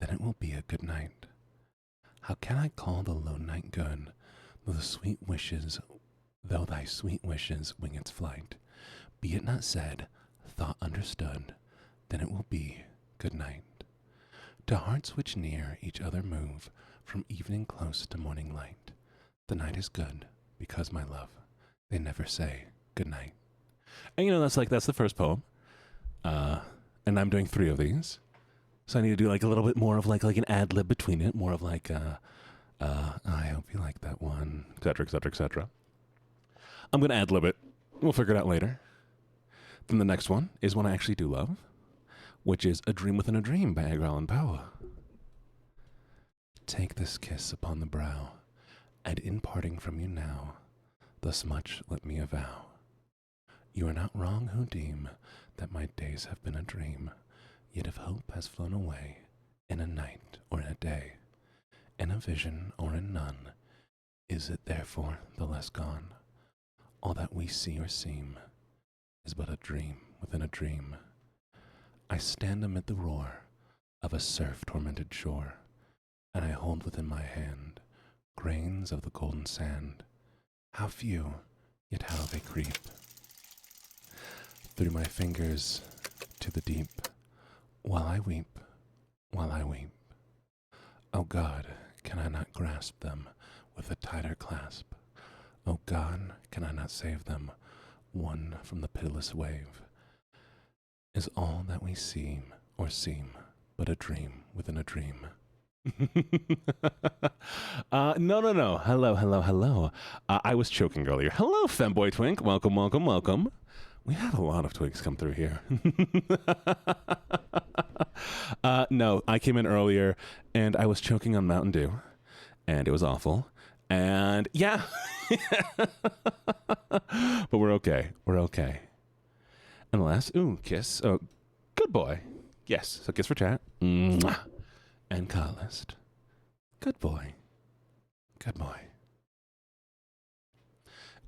then it will be a good night. How can I call the lone night good, though thy sweet wishes wing its flight? Be it not said, thought understood, then it will be good night. To hearts which near each other move, from evening close to morning light, the night is good, because, my love, they never say good night. And you know, that's the first poem. And I'm doing 3 of these. So I need to do like a little bit more of like an ad lib between it, more of like, I hope you like that one, etc., etc., etc. I'm going to ad lib it. We'll figure it out later. Then the next one is one I actually do love, which is A Dream Within a Dream by Edgar Allan Poe. Take this kiss upon the brow, and in parting from you now, thus much let me avow. You are not wrong who deem that my days have been a dream, yet if hope has flown away, in a night or in a day, in a vision or in none, is it therefore the less gone? All that we see or seem is but a dream within a dream. I stand amid the roar of a surf-tormented shore, and I hold within my hand grains of the golden sand. How few, yet how they creep through my fingers to the deep, while I weep, while I weep. Oh God, can I not grasp them with a tighter clasp? Oh God, can I not save them, one from the pitiless wave? Is all that we seem or seem but a dream within a dream? No. Hello. I was choking earlier. Hello, Femboy Twink. Welcome. We had a lot of twinks come through here. No, I came in earlier and I was choking on Mountain Dew, and it was awful. And yeah, but we're okay. And last, kiss. Oh, good boy. Yes, so kiss for chat. Mwah. And Catalyst. Good boy.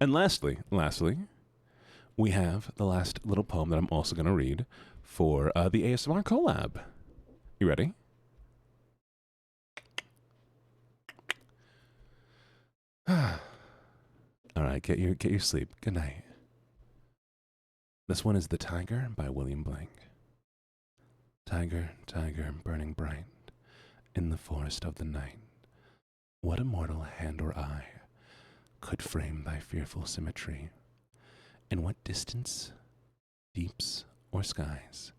And lastly, we have the last little poem that I'm also going to read for the ASMR collab. You ready? All right, get your sleep. Good night. This one is The Tiger by William Blank. Tiger, burning bright in the forest of the night, what immortal hand or eye could frame thy fearful symmetry? In what distance deeps or skies,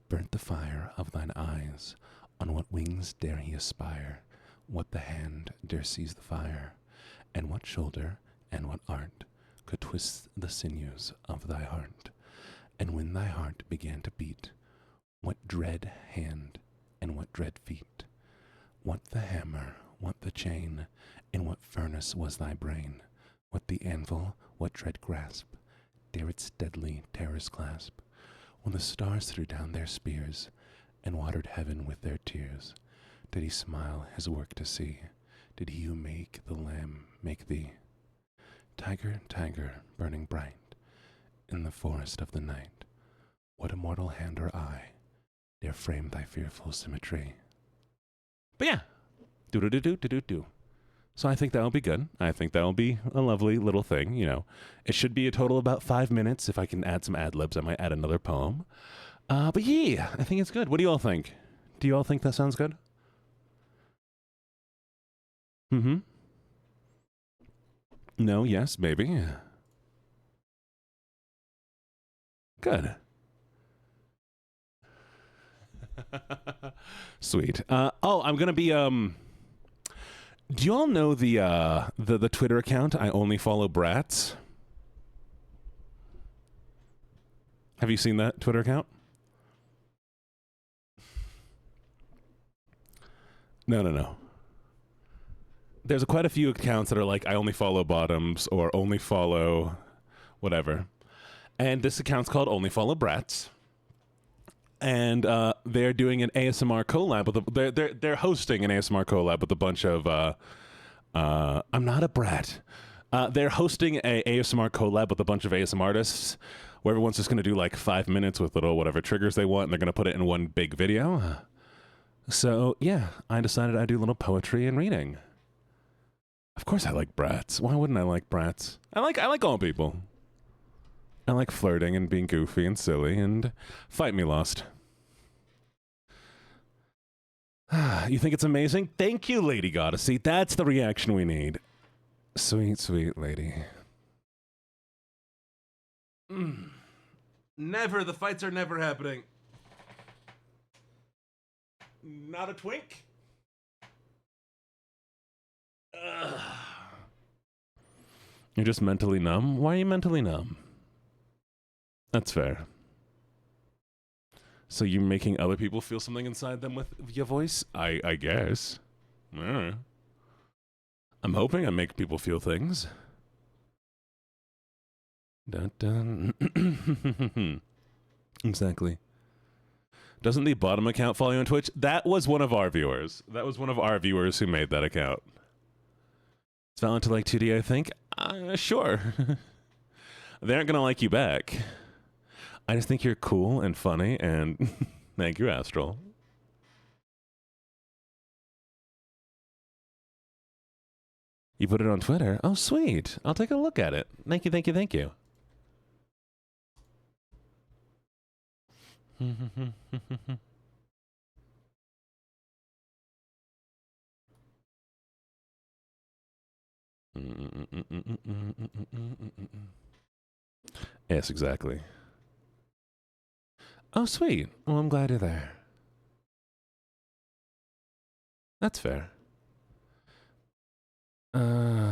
burnt the fire of thine eyes. On what wings dare he aspire? What the hand dare seize the fire? And what shoulder and what art could twist the sinews of thy heart? And when thy heart began to beat, what dread hand and what dread feet? What the hammer, what the chain, in what furnace was thy brain? What the anvil, what dread grasp, dare its deadly terrors clasp? When the stars threw down their spears, and watered heaven with their tears, did he smile his work to see? Did he who make the lamb make thee? Tiger, tiger, burning bright, in the forest of the night, what immortal hand or eye dare frame thy fearful symmetry? But yeah, do. So I think that'll be good. I think that'll be a lovely little thing, you know. It should be a total of about 5 minutes. If I can add some ad-libs, I might add another poem. But yeah, I think it's good. What do you all think? Do you all think that sounds good? Mm-hmm. No, yes, maybe. Good. Sweet. I'm gonna be do you all know the Twitter account I only follow brats? Have you seen that Twitter account? No. There's quite a few accounts that are like I only follow bottoms or only follow whatever. And this account's called Only Follow Brats. And they're doing an ASMR collab with they're hosting an ASMR collab with a bunch of I'm not a brat. They're hosting a ASMR collab with a bunch of ASMR artists where everyone's just going to do like 5 minutes with little whatever triggers they want, and they're going to put it in one big video. So yeah, I decided I'd do a little poetry and reading. Of course I like brats. Why wouldn't I like brats? I like all people. I like flirting and being goofy and silly, and fight me, Lost. You think it's amazing? Thank you, Lady Goddessy. That's the reaction we need. Sweet, sweet lady. Never. The fights are never happening. Not a twink? You're just mentally numb? Why are you mentally numb? That's fair. So you're making other people feel something inside them with your voice? I guess. I'm hoping I make people feel things. Dun, dun. Exactly. Doesn't the bottom account follow you on Twitch? That was one of our viewers. That was one of our viewers who made that account. It's valid to like 2D, I think. Sure. They aren't gonna like you back. I just think you're cool and funny, and thank you, Astral. You put it on Twitter? Oh, sweet. I'll take a look at it. Thank you, thank you, thank you. Yes, exactly. Oh, sweet. Well, I'm glad you're there. That's fair. Whoa.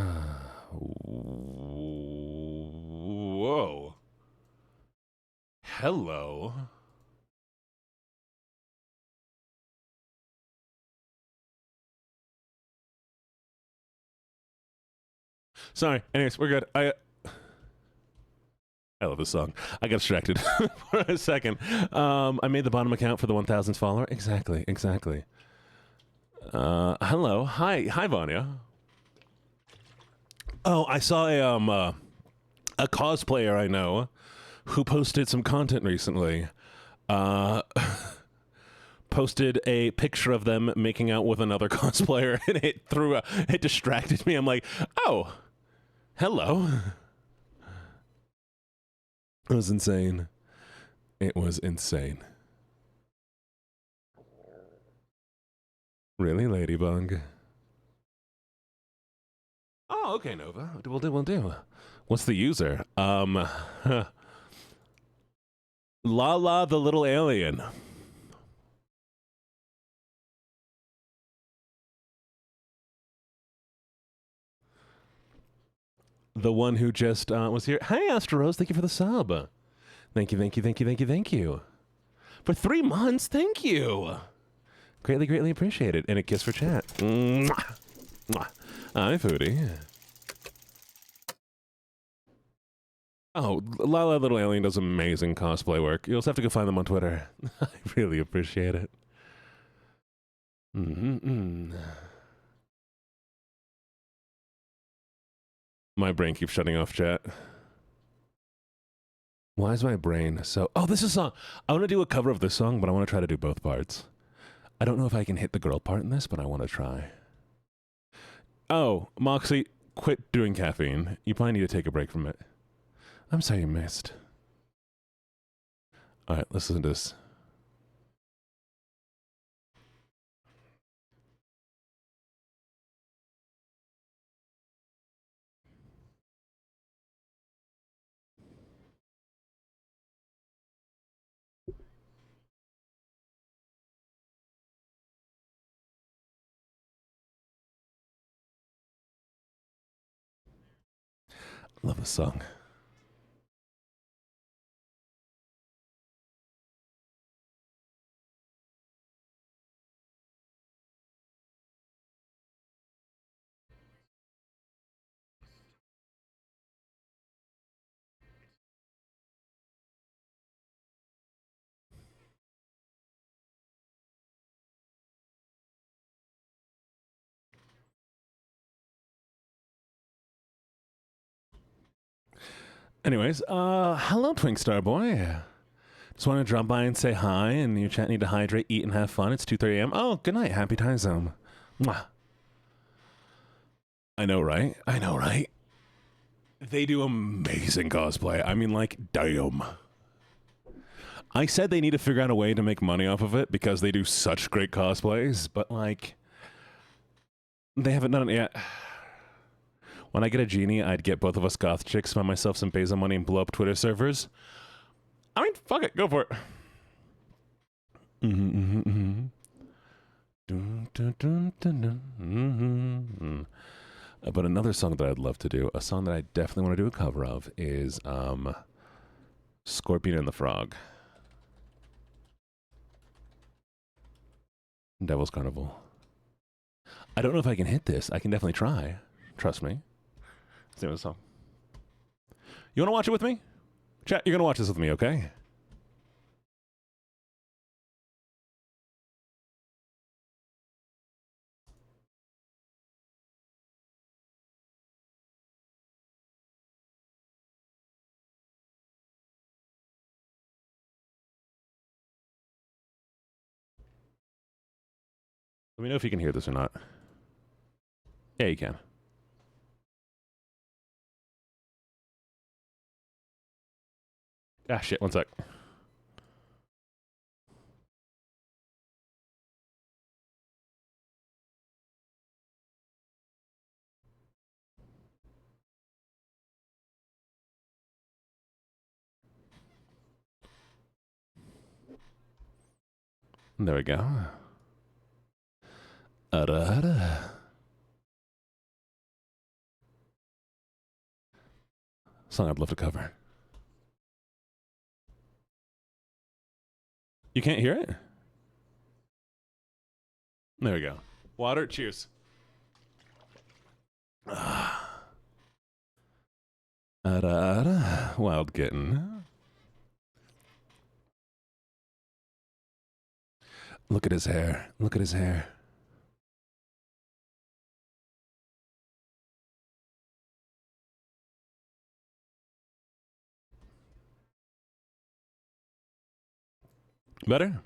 Hello. Sorry. Anyways, we're good. I love this song. I got distracted for a second. I made the bottom account for the 1,000th follower. Exactly. Hello. Hi, Vanya. Oh, I saw a cosplayer I know who posted some content recently. Posted a picture of them making out with another cosplayer, and it distracted me. I'm like, oh, hello. It was insane. It was insane. Really, Ladybug? Oh, okay, Nova. We'll do. What's the user? Lala the little alien. The one who just was here. Hey, Astro Rose, thank you for the sub. Thank you, thank you, thank you, thank you, thank you. For 3 months, thank you. Greatly, greatly appreciated. And a kiss for chat. Mwah. Mwah. Hi, Foodie. Oh, Lala Little Alien does amazing cosplay work. You'll just have to go find them on Twitter. I really appreciate it. My brain keeps shutting off chat. Why is my brain so... Oh, this is a song. I want to do a cover of this song, but I want to try to do both parts. I don't know if I can hit the girl part in this, but I want to try. Oh, Moxie, quit doing caffeine. You probably need to take a break from it. I'm sorry you missed. All right, let's listen to this. Love this song. Anyways, hello, Twink Star Boy. Just want to drop by and say hi, and your chat need to hydrate, eat, and have fun. It's 2:30 a.m. Oh, good night. Happy time zone. Mwah. I know, right? I know, right? They do amazing cosplay. I mean, like, damn. I said they need to figure out a way to make money off of it because they do such great cosplays, but, like, they haven't done it yet. When I get a genie, I'd get both of us goth chicks, find myself some Bezos money, and blow up Twitter servers. I mean, fuck it. Go for it. But another song that I'd love to do, a song that I definitely want to do a cover of, is Scorpion and the Frog. Devil's Carnival. I don't know if I can hit this. I can definitely try. Trust me. Let's do the song. You want to watch it with me? Chat, you're going to watch this with me, okay? Let me know if you can hear this or not. Yeah, you can. Ah, shit, one sec. There we go. Song I'd love to cover. You can't hear it? There we go. Water, cheers. Wild kitten. Look at his hair. Look at his hair. Better?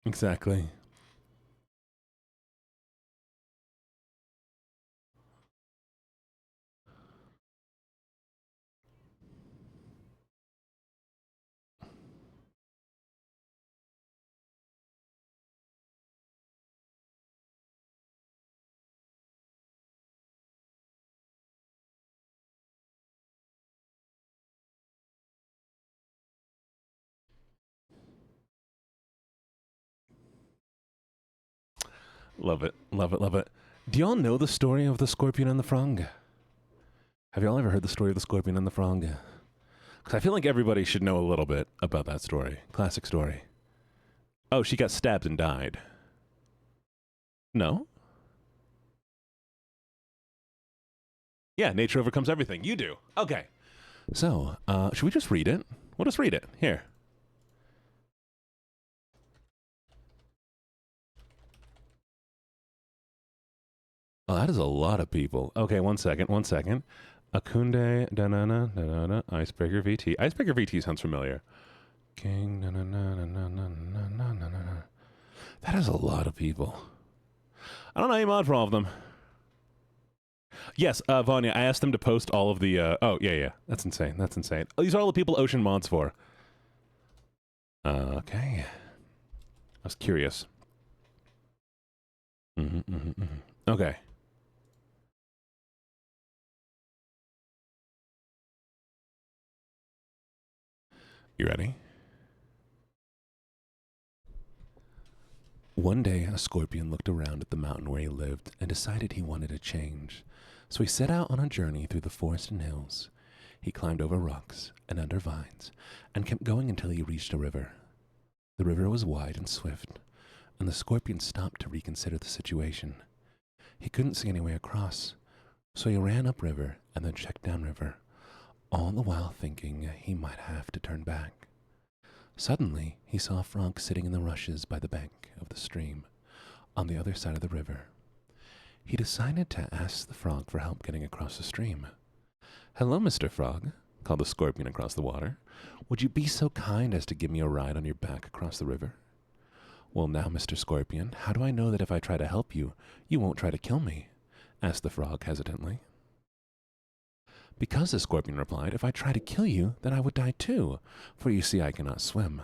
Exactly. Love it. Love it. Love it. Do y'all know the story of the scorpion and the frog? Have y'all ever heard the story of the scorpion and the frog? Because I feel like everybody should know a little bit about that story. Classic story. Oh, she got stabbed and died. No? Yeah, nature overcomes everything. You do. Okay. So, should we just read it? We'll just read it. Here. Oh, that is a lot of people. Okay, one second. Akunde, da-na-na, da-na-na, Icebreaker VT. Icebreaker VT sounds familiar. King, na-na-na-na-na-na-na-na-na. That is a lot of people. I don't know any mod for all of them. Yes, Vanya, I asked them to post all of the, oh, yeah. That's insane. Oh, these are all the people Ocean mods for. Okay. I was curious. Okay. You ready? One day, a scorpion looked around at the mountain where he lived and decided he wanted a change. So he set out on a journey through the forest and hills. He climbed over rocks and under vines and kept going until he reached a river. The river was wide and swift, and the scorpion stopped to reconsider the situation. He couldn't see any way across, so he ran upriver and then checked downriver, all the while thinking he might have to turn back. Suddenly, he saw a frog sitting in the rushes by the bank of the stream, on the other side of the river. He decided to ask the frog for help getting across the stream. "Hello, Mr. Frog," called the scorpion across the water. "Would you be so kind as to give me a ride on your back across the river?" "Well, now, Mr. Scorpion, how do I know that if I try to help you, you won't try to kill me?" asked the frog hesitantly. "Because," the scorpion replied, "if I try to kill you, then I would die too, for you see I cannot swim."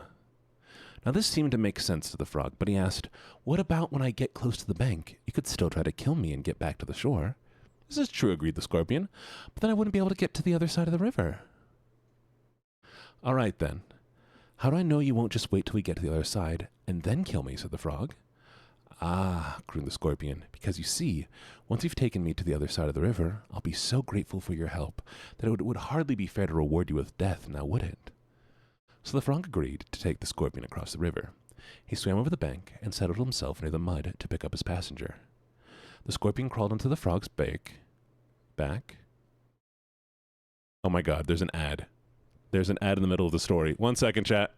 Now this seemed to make sense to the frog, but he asked, "What about when I get close to the bank? You could still try to kill me and get back to the shore." "This is true," agreed the scorpion, "but then I wouldn't be able to get to the other side of the river." "All right, then. How do I know you won't just wait till we get to the other side and then kill me?" said the frog. "Ah," crooned the scorpion, "because you see, once you've taken me to the other side of the river, I'll be so grateful for your help that it would hardly be fair to reward you with death, now would it?" So the frog agreed to take the scorpion across the river. He swam over the bank and settled himself near the mud to pick up his passenger. The scorpion crawled into the frog's back. Oh my god, there's an ad. There's an ad in the middle of the story. 1 second, chat.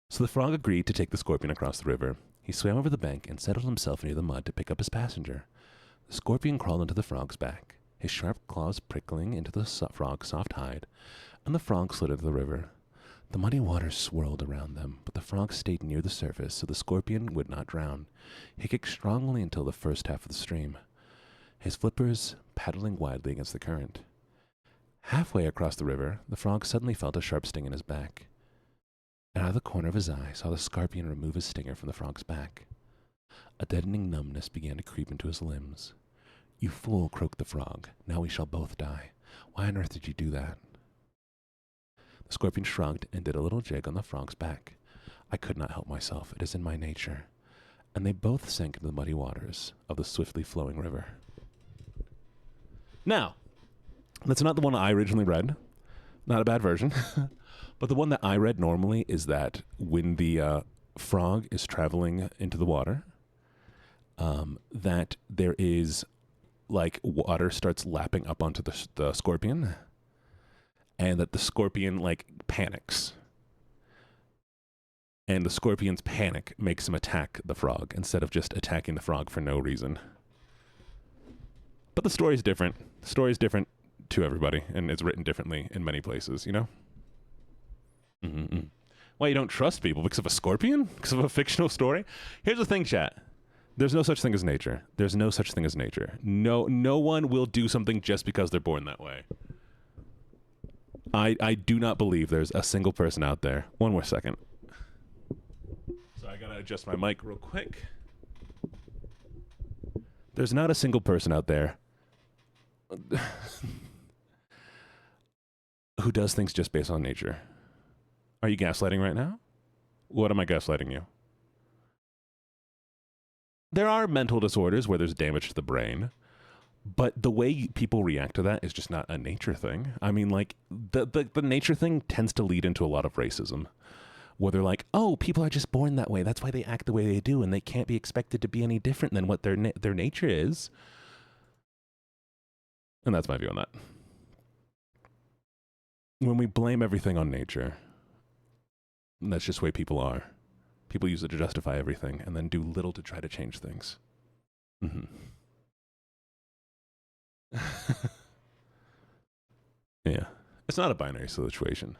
So the frog agreed to take the scorpion across the river. He swam over the bank and settled himself near the mud to pick up his passenger. The scorpion crawled into the frog's back, his sharp claws prickling into the frog's soft hide, and the frog slid into the river. The muddy waters swirled around them, but the frog stayed near the surface so the scorpion would not drown. He kicked strongly until the first half of the stream, his flippers paddling wildly against the current. Halfway across the river, the frog suddenly felt a sharp sting in his back, and out of the corner of his eye saw the scorpion remove his stinger from the frog's back. A deadening numbness began to creep into his limbs. "You fool," croaked the frog. "Now we shall both die. Why on earth did you do that?" The scorpion shrugged and did a little jig on the frog's back. "I could not help myself. It is in my nature." And they both sank into the muddy waters of the swiftly flowing river. Now, that's not the one I originally read. Not a bad version. But the one that I read normally is that when the frog is traveling into the water, that there is, like, water starts lapping up onto the scorpion, and that the scorpion, like, panics. And the scorpion's panic makes him attack the frog instead of just attacking the frog for no reason. But the story's different. The story's different to everybody, and it's written differently in many places, you know? Mm-hmm. Why you don't trust people? Because of a scorpion? Because of a fictional story? Here's the thing, chat. There's no such thing as nature. There's no such thing as nature. No one will do something just because they're born that way. I do not believe there's a single person out there. One more second. So I gotta adjust my mic real quick. There's not a single person out there who does things just based on nature. Are you gaslighting right now? What am I gaslighting you? There are mental disorders where there's damage to the brain, but the way people react to that is just not a nature thing. I mean, like, the nature thing tends to lead into a lot of racism, where they're like, oh, people are just born that way. That's why they act the way they do, and they can't be expected to be any different than what their nature is. And that's my view on that. When we blame everything on nature, that's just the way people are. People use it to justify everything and then do little to try to change things. Mm-hmm. Yeah. It's not a binary situation.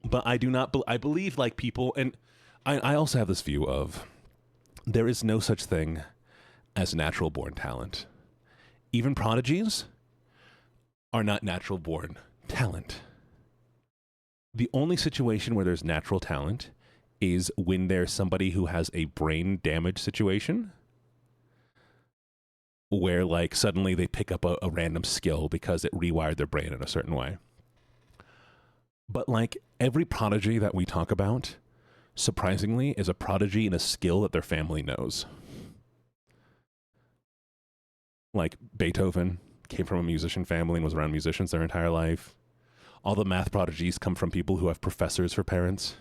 But I do not, I believe like people, and I also have this view of there is no such thing as natural born talent. Even prodigies are not natural born talent. The only situation where there's natural talent is when there's somebody who has a brain damage situation where like suddenly they pick up a random skill because it rewired their brain in a certain way. But like every prodigy that we talk about, surprisingly, is a prodigy in a skill that their family knows. Like Beethoven came from a musician family and was around musicians their entire life. All the math prodigies come from people who have professors for parents.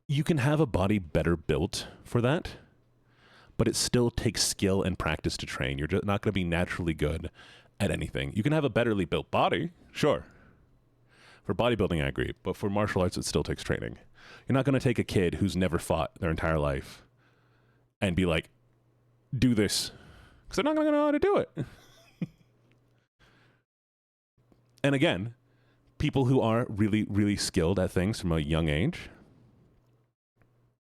You can have a body better built for that, but it still takes skill and practice to train. You're just not going to be naturally good at anything. You can have a betterly built body, sure. For bodybuilding, I agree, but for martial arts, it still takes training. You're not going to take a kid who's never fought their entire life and be like, do this, because they're not going to know how to do it. And again, people who are really, really skilled at things from a young age,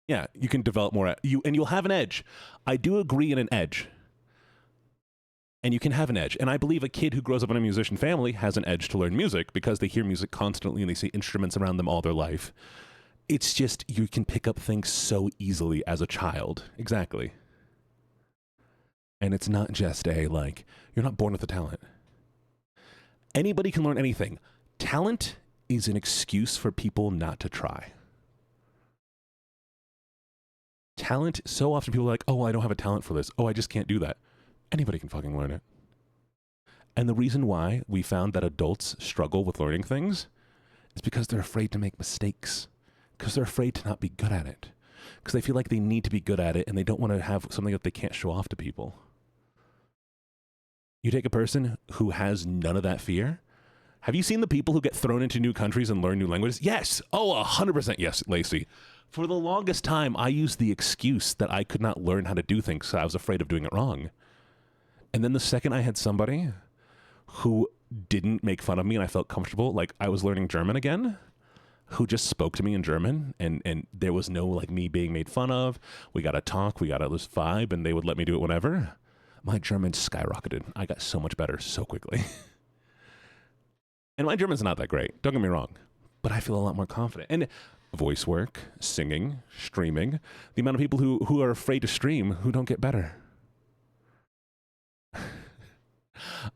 yeah, you can develop more, and you'll have an edge. I do agree in an edge. And you can have an edge. And I believe a kid who grows up in a musician family has an edge to learn music because they hear music constantly and they see instruments around them all their life. It's just, you can pick up things so easily as a child. Exactly. And it's not just like, you're not born with the talent. Anybody can learn anything. Talent is an excuse for people not to try. Talent, so often people are like, oh, I don't have a talent for this. Oh, I just can't do that. Anybody can fucking learn it. And the reason why we found that adults struggle with learning things is because they're afraid to make mistakes. Because they're afraid to not be good at it. Because they feel like they need to be good at it and they don't want to have something that they can't show off to people. You take a person who has none of that fear. Have you seen the people who get thrown into new countries and learn new languages? Yes. Oh, 100% yes, Lacey. For the longest time, I used the excuse that I could not learn how to do things, so I was afraid of doing it wrong. And then the second I had somebody who didn't make fun of me and I felt comfortable, like I was learning German again, who just spoke to me in German, and there was no like me being made fun of. We got to talk, we got to just vibe, and they would let me do it whenever. My German skyrocketed. I got so much better so quickly. And my German's not that great, don't get me wrong, but I feel a lot more confident. And voice work, singing, streaming, the amount of people who are afraid to stream who don't get better.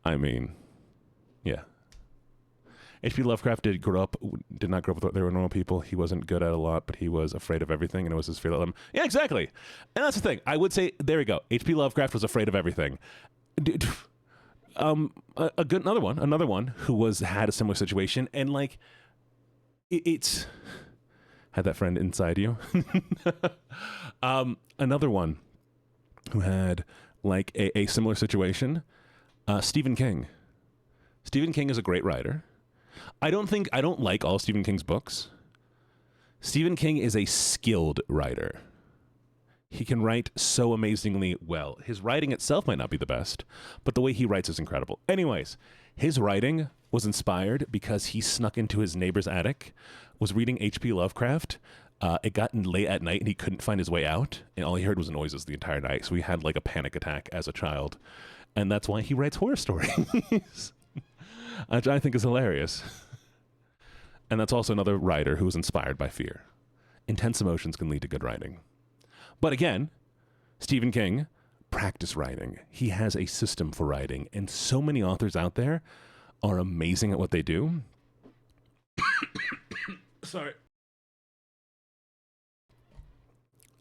I mean, yeah. H.P. Lovecraft did not grow up with, they were normal people. He wasn't good at a lot, but he was afraid of everything, and it was his fear that let him. Yeah, exactly. And that's the thing. I would say, there we go. H.P. Lovecraft was afraid of everything. Another one who had a similar situation, and like, it's had that friend inside you. Another one who had like a similar situation, Stephen King. Stephen King is a great writer. I don't like all Stephen King's books. Stephen King is a skilled writer. He can write so amazingly well. His writing itself might not be the best, but the way he writes is incredible. Anyways, his writing was inspired because he snuck into his neighbor's attic, was reading H.P. Lovecraft. It got late at night and he couldn't find his way out, and all he heard was noises the entire night. So he had like a panic attack as a child, and that's why he writes horror stories, which I think is hilarious. And that's also another writer who was inspired by fear. Intense emotions can lead to good writing. But again, Stephen King, practice writing. He has a system for writing, and so many authors out there are amazing at what they do. Sorry.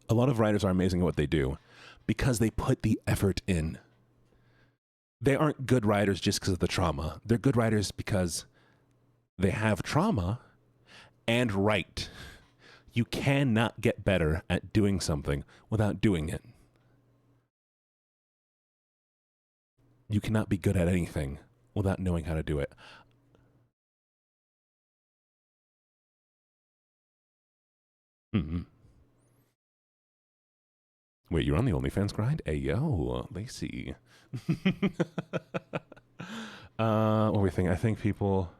A lot of writers are amazing at what they do because they put the effort in. They aren't good writers just because of the trauma. They're good writers because they have trauma and write. You cannot get better at doing something without doing it. You cannot be good at anything without knowing how to do it. Mm-hmm. Wait, you're on the OnlyFans grind? Hey, yo, Lacey. What were we thinking? I think people...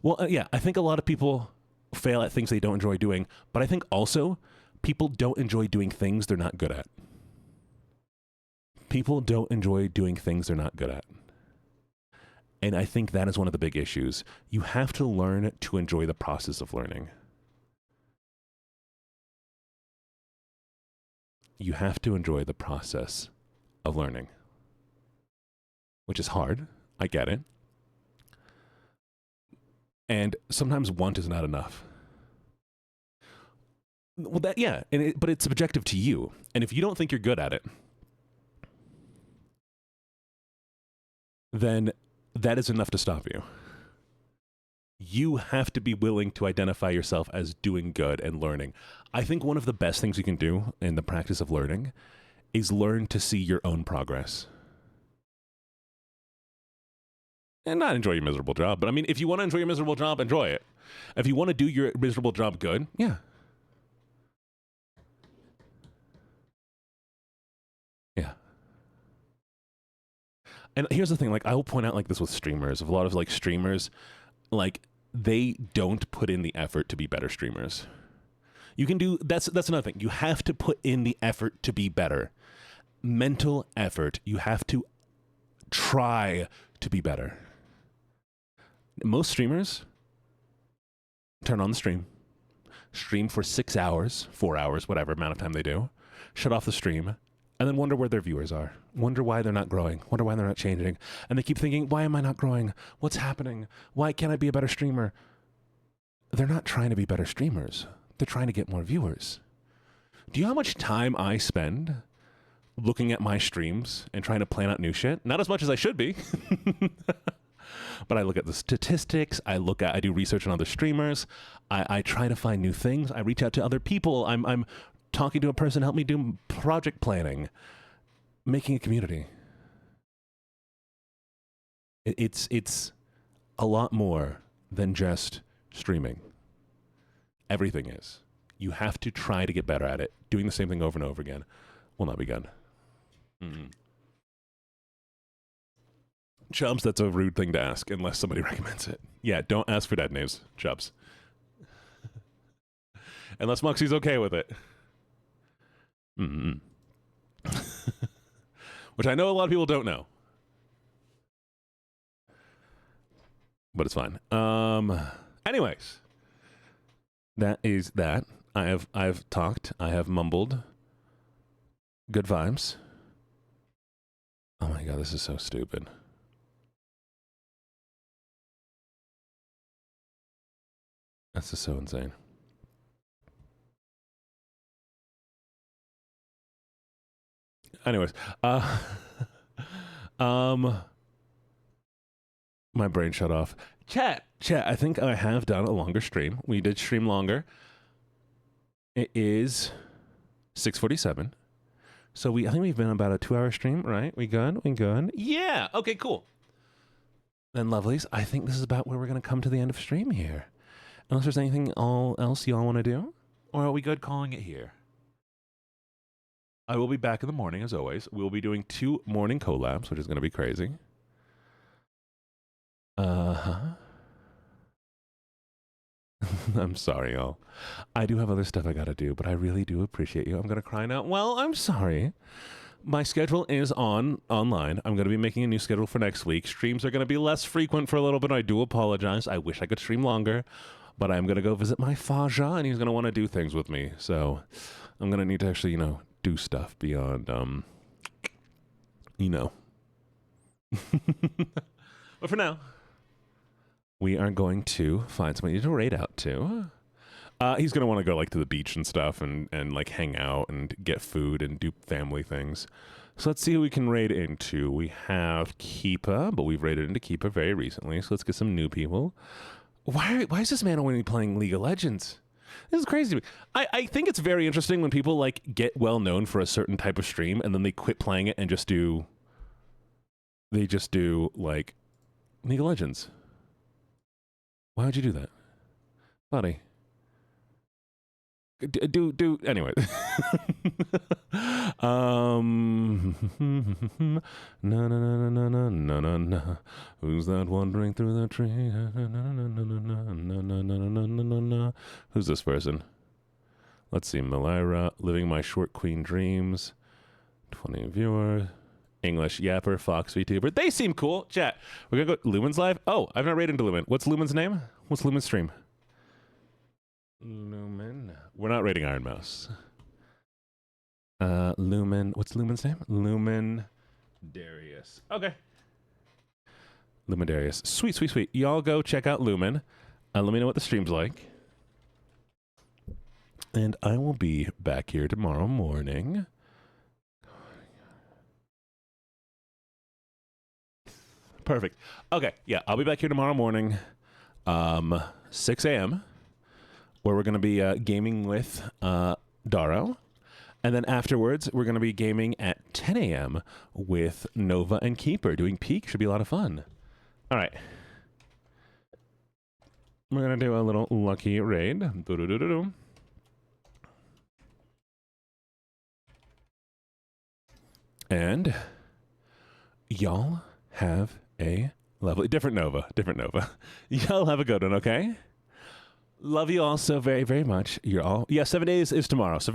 Well, yeah, I think a lot of people fail at things they don't enjoy doing, but I think also people don't enjoy doing things they're not good at. People don't enjoy doing things they're not good at. And I think that is one of the big issues. You have to learn to enjoy the process of learning. You have to enjoy the process of learning, which is hard. I get it. And sometimes want is not enough. Well, that, yeah, but it's subjective to you. And if you don't think you're good at it, then that is enough to stop you. You have to be willing to identify yourself as doing good and learning. I think one of the best things you can do in the practice of learning is learn to see your own progress. And not enjoy your miserable job. But I mean, if you want to enjoy your miserable job, enjoy it. If you want to do your miserable job good, yeah. Yeah. And here's the thing, like, I will point out like this with streamers. A lot of like streamers, like, they don't put in the effort to be better streamers. You can do, that's another thing. You have to put in the effort to be better. Mental effort. You have to try to be better. Most streamers turn on the stream for 6 hours, 4 hours, whatever amount of time they do, shut off the stream, and then wonder where their viewers are. Wonder why they're not growing. Wonder why they're not changing. And they keep thinking, why am I not growing? What's happening? Why can't I be a better streamer? They're not trying to be better streamers. They're trying to get more viewers. Do you know how much time I spend looking at my streams and trying to plan out new shit? Not as much as I should be. But I look at the statistics. I do research on other streamers. I try to find new things. I reach out to other people. I'm talking to a person, help me do project planning, making a community. It's a lot more than just streaming. Everything is. You have to try to get better at it. Doing the same thing over and over again will not be good. Mm-hmm. Chubbs, that's a rude thing to ask unless somebody recommends it. Yeah, don't ask for dead names, Chubbs. Unless Muxie's okay with it. Mm-hmm. Which I know a lot of people don't know. But it's fine. Anyways. That is that. I've talked. I have mumbled. Good vibes. Oh my god, this is so stupid. That's just so insane. Anyways, my brain shut off. Chat, I think I have done a longer stream. We did stream longer. It is 6:47. So I think we've been about a 2-hour stream, right? We good? Yeah. Okay, cool. Then lovelies, I think this is about where we're going to come to the end of stream here. Unless there's anything else y'all want to do? Or are we good calling it here? I will be back in the morning, as always. We'll be doing 2 morning collabs, which is going to be crazy. Uh-huh. I'm sorry, y'all. I do have other stuff I got to do, but I really do appreciate you. I'm going to cry now. Well, I'm sorry. My schedule is online. I'm going to be making a new schedule for next week. Streams are going to be less frequent for a little bit. I do apologize. I wish I could stream longer, but I'm going to go visit my Faja, and he's going to want to do things with me. So I'm going to need to actually, do stuff beyond, But for now, we are going to find somebody to raid out to. He's going to want to go, to the beach and stuff and hang out and get food and do family things. So let's see who we can raid into. We have Keepa, but we've raided into Keepa very recently, so let's get some new people. Why is this man only playing League of Legends? This is crazy to me. I think it's very interesting when people, get well known for a certain type of stream, and then they quit playing it and just do... They just do, League of Legends. Why would you do that? Buddy. Anyway. No. Who's that wandering through the tree? No. Who's this person? Let's see. Malira, living my short queen dreams. 20 viewers. English Yapper, Fox VTuber. They seem cool. Chat. We're gonna go Lumen's live. Oh, I've not rated into Lumen. What's Lumen's name? What's Lumen's stream? Lumen. We're not rating Iron Mouse. Lumen. What's Lumen's name? Lumen Darius. Okay. Lumen Darius. Sweet. Y'all go check out Lumen. Let me know what the stream's like. And I will be back here tomorrow morning. Perfect. Okay, yeah, I'll be back here tomorrow morning, 6 a.m., where we're going to be gaming with Daro. And then afterwards, we're going to be gaming at 10 a.m. with Nova and Keeper. Doing Peak should be a lot of fun. All right. We're going to do a little lucky raid. And y'all have a lovely... Different Nova. Y'all have a good one, okay? Love you all so very, very much. You're all... Yeah, 7 days is tomorrow. So